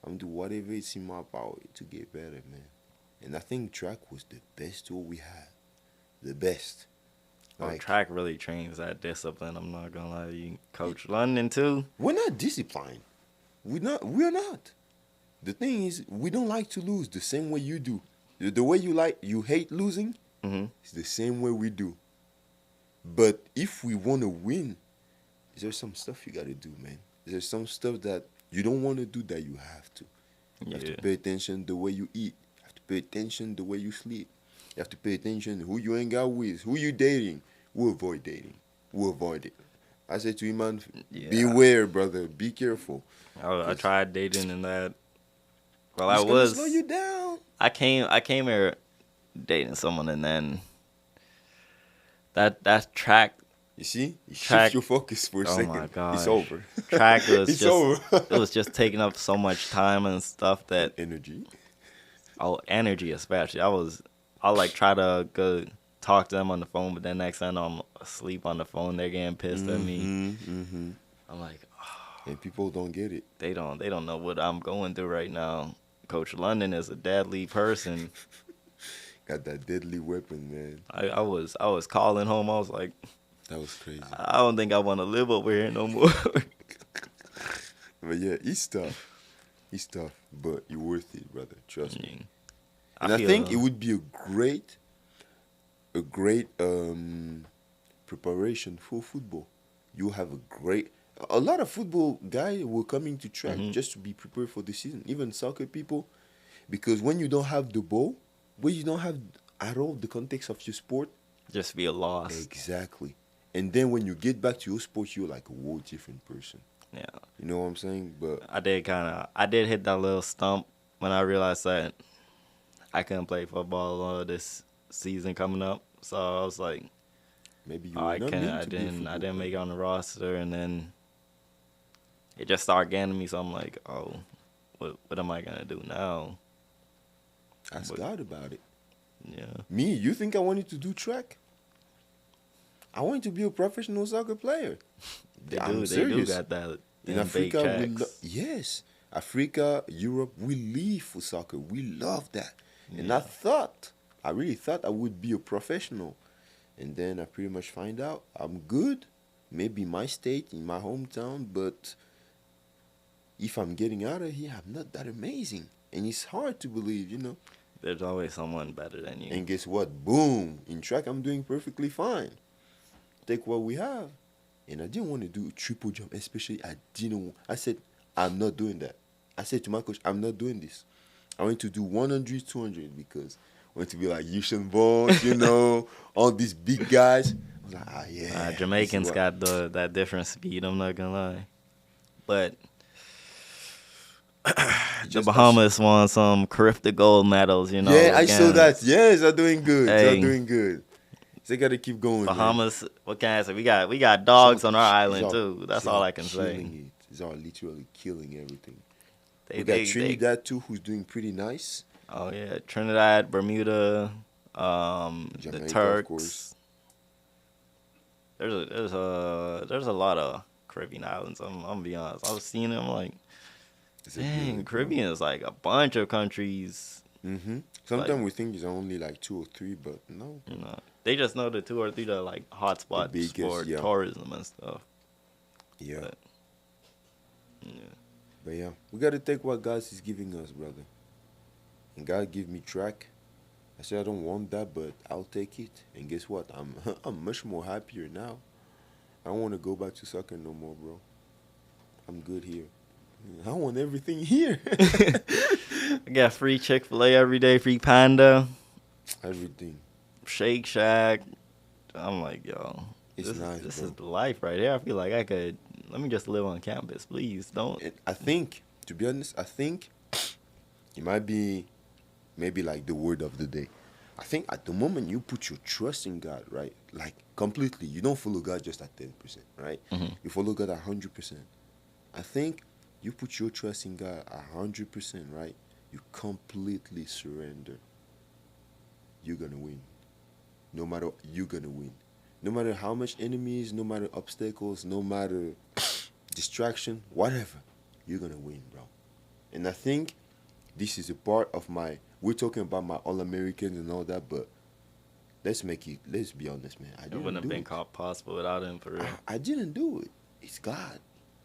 I'm do whatever it's in my power to get better, man. And I think track was the best tool we had. The best. Well, track really trains that discipline. I'm not gonna lie to you. Coach London too. We're not disciplined. We're not. The thing is, we don't like to lose the same way you do. The way you hate losing, it's the same way we do. But if we want to win, there's some stuff you got to do, man. There's some stuff that you don't want to do that you have to. You have to pay attention the way you eat. You have to pay attention the way you sleep. You have to pay attention who you hang out with, who you dating. We'll avoid dating. We'll avoid it. I say to him, man, beware, brother. Be careful. I tried dating and that. Well, It's I gonna was. slow you down. I came here dating someone, and then that track You see, you Track- shift your focus for a Oh second. my gosh. It's over. track was It's just over. it was just taking up so much time and stuff that Energy. energy especially. I'll like try to go talk to them on the phone, but then next time I'm asleep on the phone, they're getting pissed at me. and people don't get it. They don't know what I'm going through right now. Coach London is a deadly person. Got that deadly weapon, man. I was calling home. I was like, That was crazy. I don't think I want to live over here no more. But yeah, it's tough. It's tough, but you're worth it, brother. Trust me. I And I feel- think it would be a great preparation for football. You have a lot of football guys will come into track just to be prepared for the season. Even soccer people, because when you don't have the ball, when you don't have at all the context of your sport, just be a loss. exactly. And then when you get back to your sport, you're like a whole different person. Yeah, You know what I'm saying? But I did hit that little stump when I realized that I couldn't play football this season coming up. So I was like, maybe you oh, were I not can't. meant I to be a didn't. football I didn't player. make it on the roster, and then it just started getting to me. So I'm like, oh, what am I gonna do now? Ask But- God about it. Yeah, Me, you think I wanted to do track? I wanted to be a professional soccer player. I'm They do serious. got that In them big Africa, checks. yes, Africa, Europe, we live for soccer. We love that. And Yeah. I really thought I would be a professional. And then I pretty much find out I'm good, maybe in my state, in my hometown, but if I'm getting out of here, I'm not that amazing. And it's hard to believe, you know. There's always someone better than you. And guess what? Boom. In track, I'm doing perfectly fine. Take what we have. And I didn't want to do a triple jump, especially I said, I'm not doing that. I said to my coach, I'm not doing this. I went to do 100, 200 because I want to be like Usain Bolt, you know, all these big guys. I was like, yeah. this is Jamaicans what- got that different speed. I'm not gonna lie, but the Just Bahamas won some Carifta gold medals. You know, Yeah, I saw again. that. Yes, they're doing good. They're Hey. doing good. They got to keep going. man. Bahamas. What can I say? We got dogs on our It's island all- too. That's it's all I can say. killing it. It's all literally killing everything. They, We got Trinidad too, who's doing pretty nice. oh yeah, Trinidad, Bermuda, the Jamaica, of Turks. course. There's a lot of Caribbean islands. I'm gonna be honest. I was seeing them like, It's a dang, good, Caribbean is like a bunch of countries. Sometimes we think it's only like 2 or 3, but no. You know, they just know the 2 or 3 that are like hotspots biggest, for yeah. tourism and stuff. Yeah. But, yeah. But yeah, we got to take what God is giving us, brother. And God give me track. I said I don't want that, but I'll take it. And guess what? I'm much more happier now. I don't want to go back to soccer no more, bro. I'm good here. I want everything here. I got free Chick-fil-A every day, free Panda, Everything. Shake Shack. I'm like, yo, It's nice, this bro. is the life right here. I feel like let me just live on campus, please. Don't. And I think, to be honest, it might be maybe like the word of the day. I think at the moment you put your trust in God, right? Like completely. You don't follow God just at 10%, right? Mhm. You follow God 100%. I think you put your trust in God 100%, right? You completely surrender. You're going to win. You're going to win. No matter how much enemies, no matter obstacles, no matter distraction, whatever, you're going to win, bro. And I think this is a part of we're talking about my All-Americans and all that, but let's be honest, man. I It didn't wouldn't have do been it. called possible without him, for real. I didn't do it. It's God.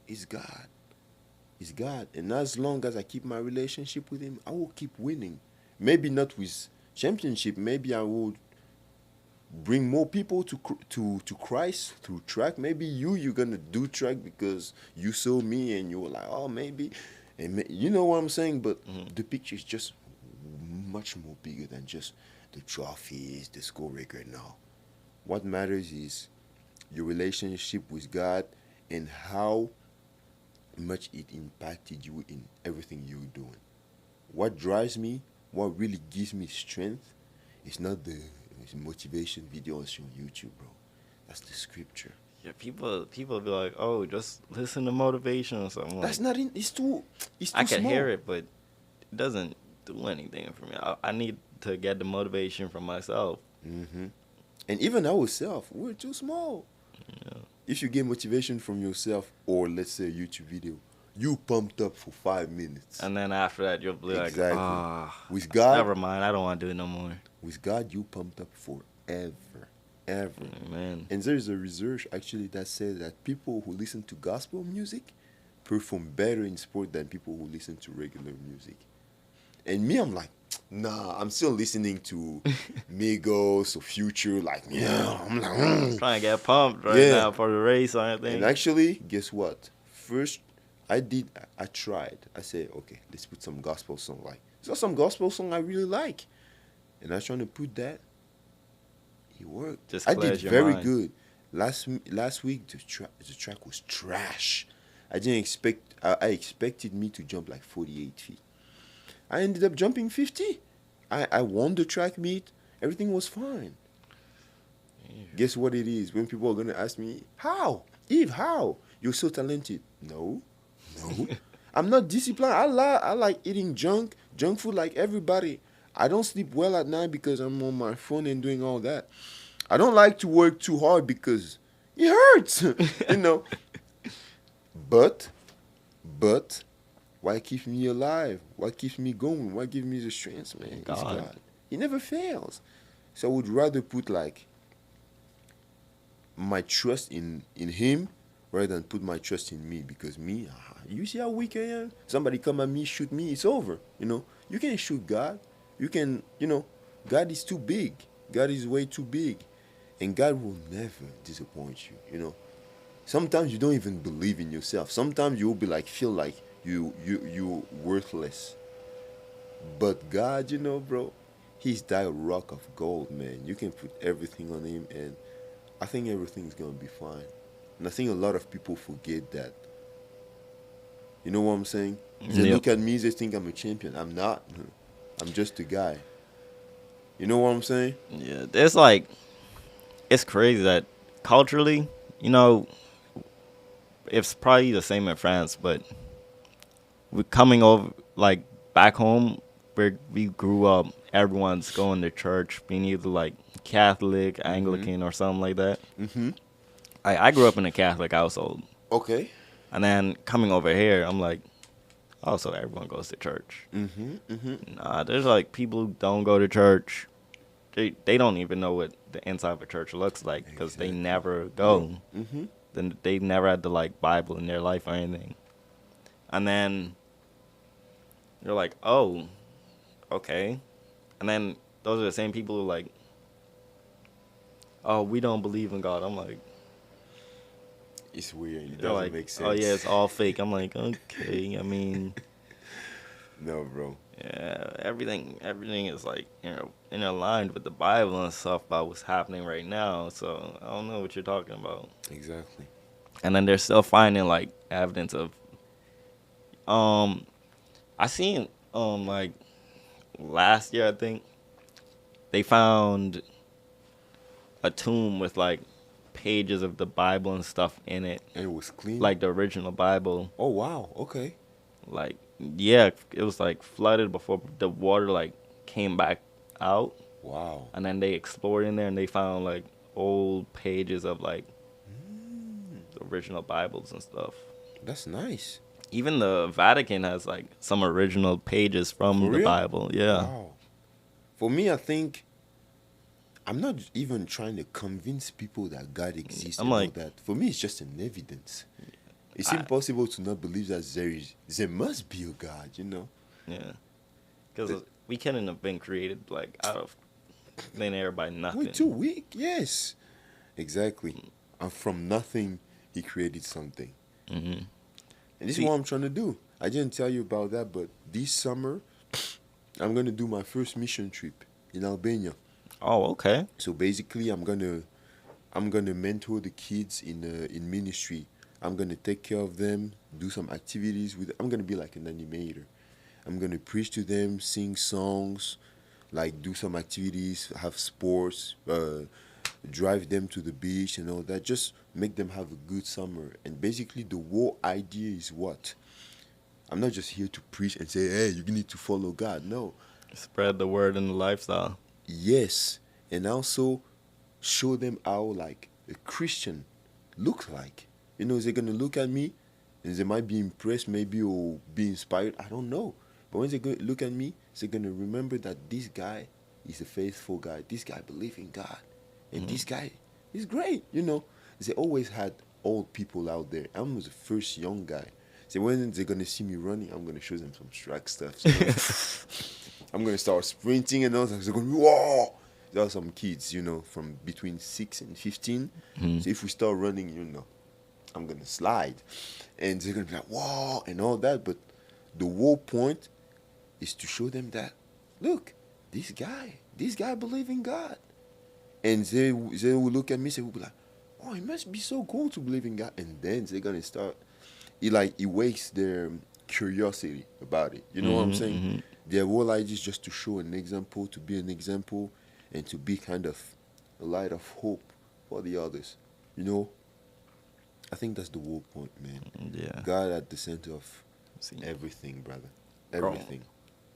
It's God. It's God. And as long as I keep my relationship with him, I will keep winning. Maybe not with championship. Maybe I will bring more people to Christ through track. Maybe you're going to do track because you saw me and you were like, oh, maybe. And you know what I'm saying? But the picture is just much more bigger than just the trophies, the score record. No. What matters is your relationship with God and how much it impacted you in everything you're doing. What drives me, what really gives me strength, is not the motivation videos on YouTube, bro. That's the scripture. Yeah, people be like, oh, just listen to motivation or something. That's Like, not in. It's too. It's too I can small. hear it, but it doesn't do anything for me. I need to get the motivation from myself. And even ourselves, we're too small. Yeah. if you get motivation from yourself, or let's say a YouTube video, you pumped up for 5 minutes. And then after that, you'll be like, Exactly. ah, With God, never mind. I don't want to do it no more. with God, you pumped up forever, ever. Man. And there is a research actually that says that people who listen to gospel music perform better in sport than people who listen to regular music. And me, I'm like, nah, I'm still listening to Migos or Future. Like, yeah, I'm like, Trying to get pumped right Yeah. now for the race or anything. And actually, guess what? First, I tried. I said, okay, let's put some gospel song. Like, there's some gospel song I really like. And I was trying to put that. It worked. Just I did clears your very mind. good. Last week, the track was trash. I didn't expect, I expected me to jump like 48 feet. I ended up jumping 50. I won the track meet. Everything was fine. Guess what it is? When people are going to ask me, how? Eve, how? You're so talented. No. I'm not disciplined. I like eating junk food like everybody. I don't sleep well at night because I'm on my phone and doing all that. I don't like to work too hard because it hurts, you know. But, what keeps me alive? What keeps me going? What gives me the strength, man? It's God. He never fails. So I would rather put like my trust in him rather than put my trust in me, because me, you see how weak I am? Somebody come at me, shoot me, it's over. You know, you can't shoot God. You can, God is too big. God is way too big. And God will never disappoint you, you know. Sometimes you don't even believe in yourself. Sometimes you'll be like, feel like you're worthless. But God, bro, he's that rock of gold, man. You can put everything on him, and I think everything's going to be fine. And I think a lot of people forget that. You know what I'm saying? They look at me, they think I'm a champion. I'm not. I'm just a guy. You know what I'm saying? Yeah, it's crazy that culturally, it's probably the same in France, but we're coming over, like, back home where we grew up, everyone's going to church, being either, like, Catholic, Anglican, or something like that. Mm-hmm. I grew up in a Catholic household. Okay. And then coming over here, I'm like, oh, so everyone goes to church. Mm-hmm. Mm-hmm. Nah, there's, like, people who don't go to church. They don't even know what the inside of a church looks like because they never go. Mm-hmm. Then they never had the, like, Bible in their life or anything. And then you're like, oh, okay. And then those are the same people who like, oh, we don't believe in God. I'm like, it's weird. It they're doesn't like, make sense. oh yeah, it's all fake. I'm like, okay. I mean, no, bro. yeah, everything is like, aligned with the Bible and stuff about what's happening right now. So I don't know what you're talking about. Exactly. And then they're still finding like evidence of, I seen like last year I think they found a tomb with like pages of the Bible and stuff in it. And it was clean? Like the original Bible. Oh, wow. Okay. Like, yeah, it was like flooded before the water like came back out. Wow. And then they explored in there and they found like old pages of like the original Bibles and stuff. That's nice. Even the Vatican has like some original pages from For the real? Bible. Yeah. Wow. For me, I think I'm not even trying to convince people that God exists and all that. For me, it's just an evidence. It's impossible to not believe that there must be a God, you know? Yeah. Because we couldn't have been created like out of thin air by nothing. We're too weak, yes. Exactly. And from nothing, he created something. Mm-hmm. And this is what I'm trying to do. I didn't tell you about that, but this summer, I'm going to do my first mission trip in Albania. Oh, okay. So basically, I'm gonna mentor the kids in ministry. I'm gonna take care of them, do some activities with. I'm gonna be like an animator. I'm gonna preach to them, sing songs, like do some activities, have sports, drive them to the beach and all that. Just make them have a good summer. And basically, the whole idea is what? I'm not just here to preach and say, hey, you need to follow God. No. Spread the word and the lifestyle. Yes. And also show them how, like, a Christian look like? You know, is they gonna look at me and they might be impressed, maybe, or be inspired? I don't know. But when they go look at me, they're gonna remember that this guy is a faithful guy. This guy believes in God, and this guy is great. You know, they always had old people out there. I was the first young guy. So when they're gonna see me running, I'm gonna show them some track stuff. So I'm gonna start sprinting and all that. They're gonna be, whoa! There are some kids, you know, from between 6 and 15. So if we start running, you know, I'm gonna slide, and they're gonna be like, whoa, and all that. But the whole point is to show them that, look, this guy believe in God, and they will look at me, they will be like, oh, it must be so cool to believe in God, and then they're gonna start. It wakes their curiosity about it. You know what I'm saying? Their whole idea is just to show an example, to be an example, and to be kind of a light of hope for the others. You know, I think that's the whole point, man. Yeah. God at the center of See, everything, brother. Bro. Everything.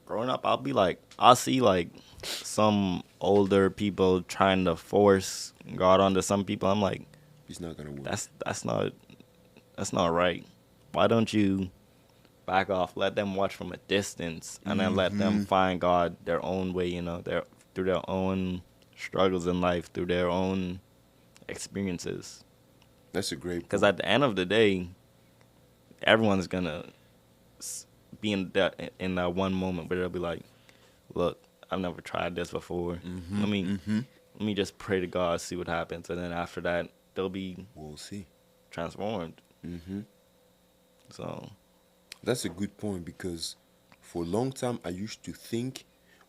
growing up, I'll see like some older people trying to force God onto some people. I'm like, It's not gonna work. that's not right. Why don't you back off, let them watch from a distance, and then let them find God their own way, through their own struggles in life, through their own experiences. That's a great point. Because at the end of the day, everyone's gonna be in that one moment where they'll be like, "Look, I've never tried this before. Let me just pray to God, see what happens, and then after that, they'll be We'll see. transformed." So That's a good point, because for a long time I used to think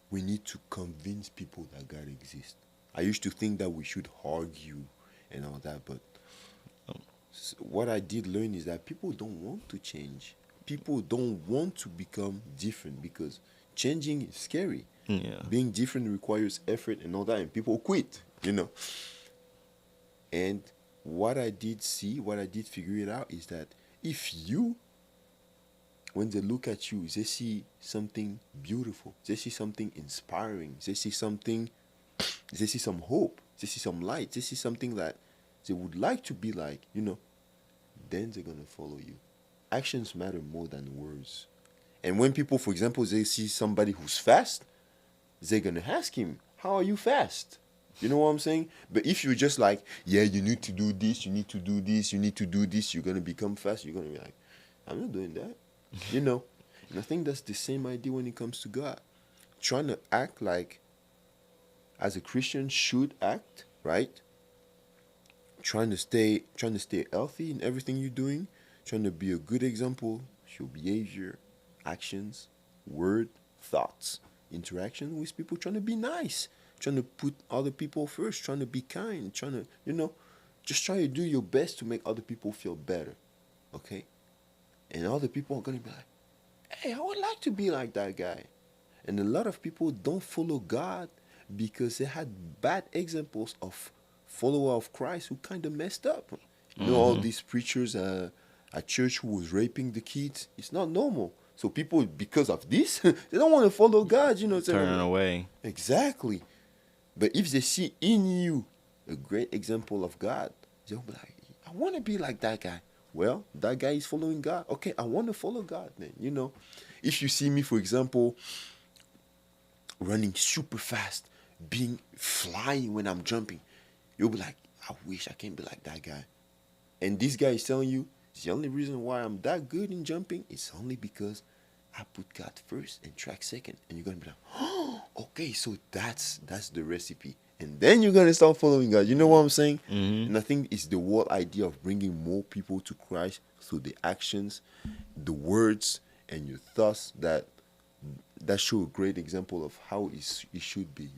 we need to convince people that God exists. I used to think that we should argue and all that, but what I did learn is that people don't want to change. People don't want to become different, because changing is scary. yeah, Being different requires effort and all that, and people quit. And what I did figure it out, is that if you, when they look at you, they see something beautiful, they see something inspiring, they see some hope, they see some light, they see something that they would like to be like, then they're going to follow you. Actions matter more than words. And when people, for example, they see somebody who's fast, they're going to ask him, how are you fast? You know what I'm saying? But if you're just like, yeah, you need to do this, you need to do this, you need to do this, you're going to become fast, you're going to be like, I'm not doing that. And I think that's the same idea when it comes to God. Trying to act like, as a Christian should act, right? Trying to stay healthy in everything you're doing, trying to be a good example, your behavior, actions, word, thoughts, interaction with people, trying to be nice, trying to put other people first, trying to be kind, trying to, just try to do your best to make other people feel better, okay? And other people are going to be like, hey, I would like to be like that guy. And a lot of people don't follow God because they had bad examples of follower of Christ who kind of messed up. All these preachers at church who was raping the kids. It's not normal. So people, because of this, they don't want to follow God. turning away. Exactly. But if they see in you a great example of God, they'll be like, I want to be like that guy. Well, that guy is following God. Okay, I want to follow God then, If you see me, for example, running super fast, flying when I'm jumping, you'll be like, I wish I can be like that guy. And this guy is telling you, the only reason why I'm that good in jumping is only because I put God first and track second. And you're going to be like, oh, okay, so that's the recipe. And then you're going to start following God. You know what I'm saying? And I think it's the whole idea of bringing more people to Christ through the actions, the words, and your thoughts that show a great example of how it should be,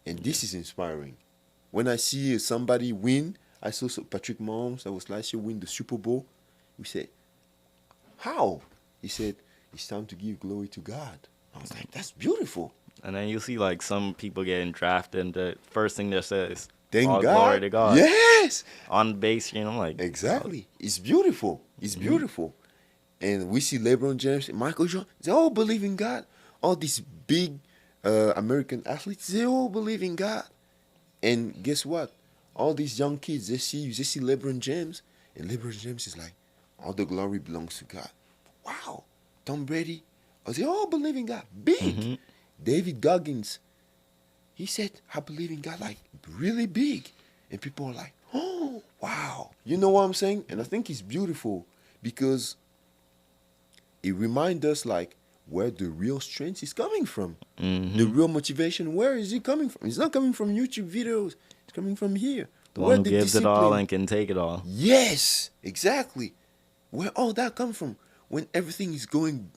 And this is inspiring. When I see somebody win, I saw Patrick Mahomes, that was last year, win the Super Bowl. We said, how? He said, it's time to give glory to God. I was like, that's beautiful. And then you see like some people getting drafted, and the first thing they say is, Thank all God. glory to God. Yes. On base, I'm like, Exactly. It's beautiful. It's beautiful. And we see LeBron James, Michael Jordan, they all believe in God. All these big American athletes, they all believe in God. And guess what? All these young kids, they see LeBron James, and LeBron James is like, all the glory belongs to God. Wow. Tom Brady, they all believe in God. Big. Mm-hmm. David Goggins, he said, I believe in God, like, really big. And people are like, oh, wow. You know what I'm saying? And I think it's beautiful because it reminds us, like, where the real strength is coming from. Mm-hmm. The real motivation, where is it coming from? It's not coming from YouTube videos. It's coming from here. The Where one who the gives it all and can take it all. Yes, exactly. Where all that come from? When everything is going,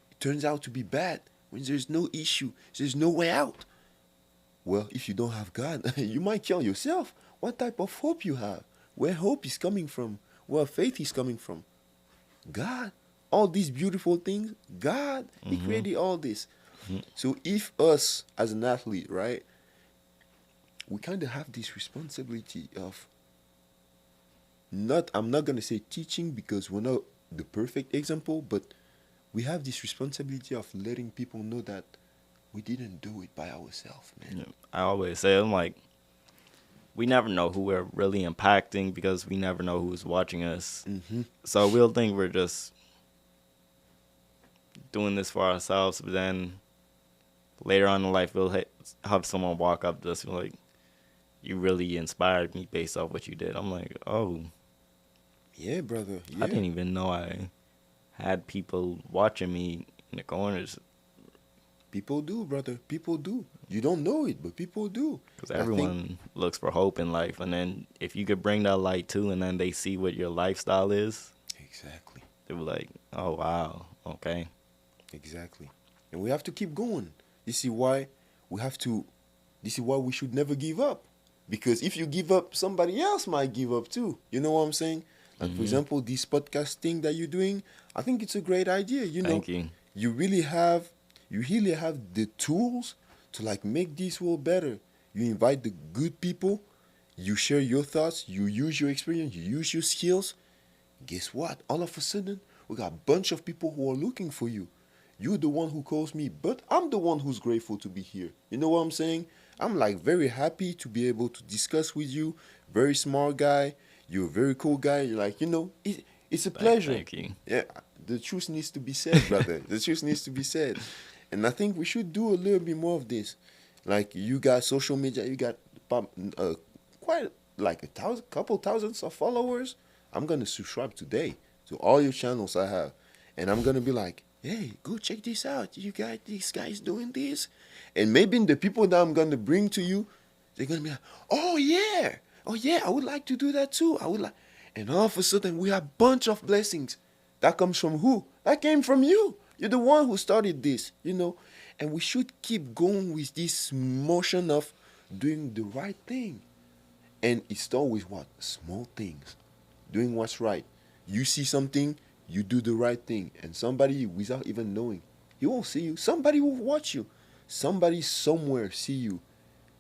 it turns out to be bad. When there's no issue, there's no way out. Well, if you don't have God, you might kill yourself. What type of hope you have? Where hope is coming from? Where faith is coming from? God. All these beautiful things, God, He created all this. So if us as an athlete, right, we kind of have this responsibility of I'm not going to say teaching because we're not the perfect example, but we have this responsibility of letting people know that we didn't do it by ourselves, man. Yeah. I always say, I'm like, we never know who we're really impacting because we never know who's watching us. Mm-hmm. So we'll think we're just doing this for ourselves, but then later on in life, we'll have someone walk up to us and be like, you really inspired me based off what you did. I'm like, oh. Yeah, brother. Yeah. I didn't even know I had people watching me in the corners. People do, brother. People do. You don't know it, but people do. Because everyone looks for hope in life. And then if you could bring that light too, and then they see what your lifestyle is. Exactly. They were like, oh, wow. Okay. Exactly. And we have to keep going. This is why we should never give up. Because if you give up, somebody else might give up too. You know what I'm saying? Like, for example, this podcast thing that you're doing, I think it's a great idea. Thank you. You really have the tools to, like, make this world better. You invite the good people. You share your thoughts. You use your experience. You use your skills. Guess what? All of a sudden, we got a bunch of people who are looking for you. You're the one who calls me, but I'm the one who's grateful to be here. You know what I'm saying? I'm, like, very happy to be able to discuss with you. Very smart guy. You're a very cool guy. You're like, it's a pleasure. Thank you. Yeah, the truth needs to be said, brother. The truth needs to be said. And I think we should do a little bit more of this. Like, you got social media, you got quite like couple thousands of followers. I'm going to subscribe today to all your channels I have. And I'm going to be like, hey, go check this out. You got these guys doing this. And maybe the people that I'm going to bring to you, they're going to be like, oh, yeah, I would like to do that too. And all of a sudden, we have a bunch of blessings. That comes from who? That came from you. You're the one who started this, And we should keep going with this motion of doing the right thing. And it's always what? Small things. Doing what's right. You see something, you do the right thing. And somebody, without even knowing, he won't see you. Somebody will watch you. Somebody somewhere see you.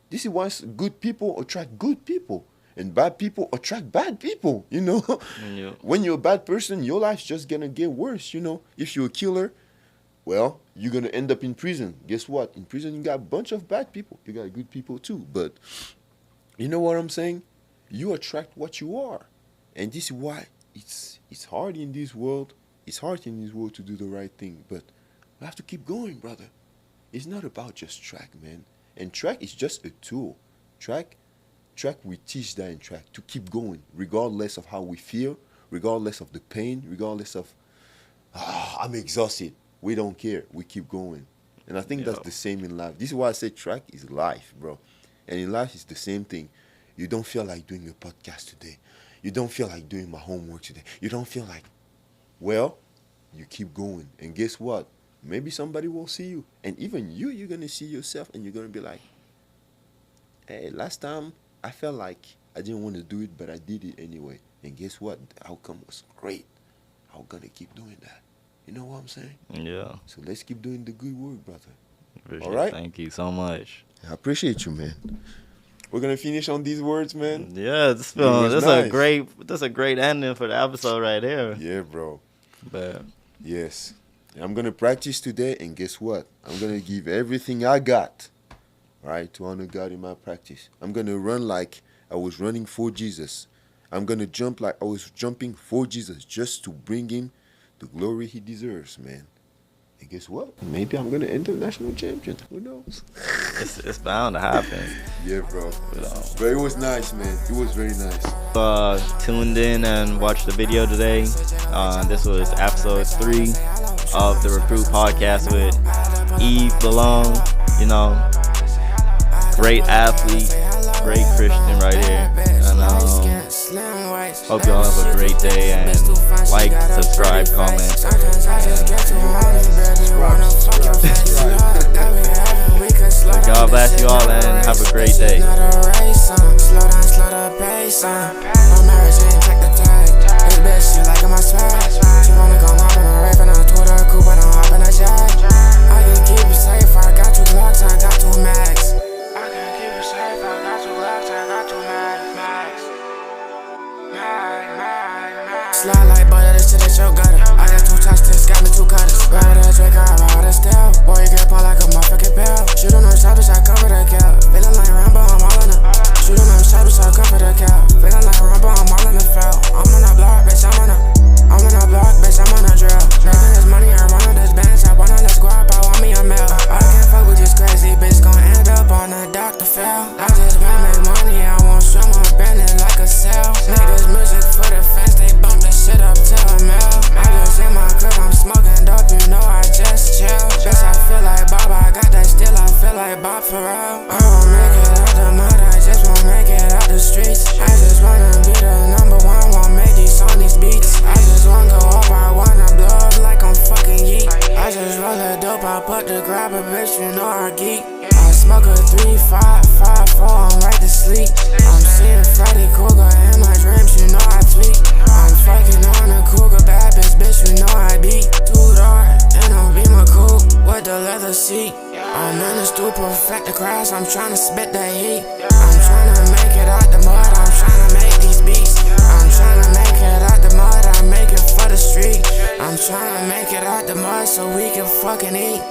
This is why good people attract good people. And bad people attract bad people, Yeah. When you're a bad person, your life's just going to get worse, If you're a killer, well, you're going to end up in prison. Guess what? In prison, you got a bunch of bad people. You got good people too. But you know what I'm saying? You attract what you are. And this is why it's hard in this world. It's hard in this world to do the right thing. But we have to keep going, brother. It's not about just track, man. And track is just a tool. Track, we teach that in track to keep going, regardless of how we feel, regardless of the pain, regardless of, I'm exhausted. We don't care. We keep going. And I think that's the same in life. This is why I say track is life, bro. And in life, it's the same thing. You don't feel like doing a podcast today. You don't feel like doing my homework today. You don't feel like, well, you keep going. And guess what? Maybe somebody will see you. And even you're going to see yourself and you're going to be like, hey, last time I felt like I didn't want to do it, but I did it anyway. And guess what? The outcome was great. I'm going to keep doing that. You know what I'm saying? Yeah. So let's keep doing the good work, brother. Appreciate All right? Thank you so much. I appreciate you, man. We're going to finish on these words, man. Yeah, It was nice. That's a great ending for the episode right here. Yeah, bro. But Yes. I'm going to practice today, and guess what? I'm going to give everything I got, right, to honor God in my practice. I'm going to run like I was running for Jesus. I'm gonna jump like I was jumping for Jesus just to bring him the glory he deserves, man. And guess what? Maybe I'm gonna enter national champion. Who knows? It's bound to happen. Yeah, bro. But it was nice, man. It was very nice. Tuned in and watched the video today. This was episode 3 of the Recruit Podcast with Yves Bilong. You know, great athlete, great Christian right here. And hope y'all have a great day and like, subscribe, comment. God bless you all and have a great day. Slow down, slow the pace. My marriage ain't check the tag. This bitch, she liking my swag. She wanna go hop in a rave in a Twitter coupe, but I'm hop in a jag. I can keep you safe, I got 2 Glocks, I got 2 mags. I can keep you safe, I got 2 Glocks, I got 2 mags. Slide like butter, this shit is your gutter. I got 2 touchdowns, got me 2 cutters. Ride a Drake, I ride a style. Boy, you get pumped like a motherfucking bell. Shoot on them shoppers, I cover the cap. Feeling like Rambo, I'm all in the. Shoot on them shoppers, I cover the cap. Feeling like Rambo, I'm all in the foul. I'm on the block, bitch, I'm on the block, bitch, I'm on the drill. Making this money, I run on this bench. I wanna let's go up, I want me a meal. I can't fuck with this crazy bitch, gon' end up on the doctor fail. I just wanna make money, I won't show my bending like a cell. Make this music for the fans, they bump this shit up to a mill. I just in my crib, I'm smoking dope, you know I just chill. Bitch, I feel like Bob, I got that still, I feel like Bob for real. I won't make it out the mud, I just won't make it out the streets. I just wanna be the number 1, won't make these on these beats. I just wanna go up, I wanna blow up like I'm fucking Yeet. I just roll a dope, I put the grab a bitch, you know I geek. I smoke a 3, 5, 5, 4, I'm right to sleep. I'm seeing Freddy Krueger in my dreams, you know I tweak. I'm fucking on a cougar, bad bitch, you know I beat. Too dark, and I'm Beamer coupe with the leather seat. I'm in the stool, perfect the crash, I'm tryna spit that heat. I'm tryna make it out the mud, I'm tryna make these beats. I'm tryna make it out the mud, I make it for the street. I'm tryna make it out the mud so we can fucking eat.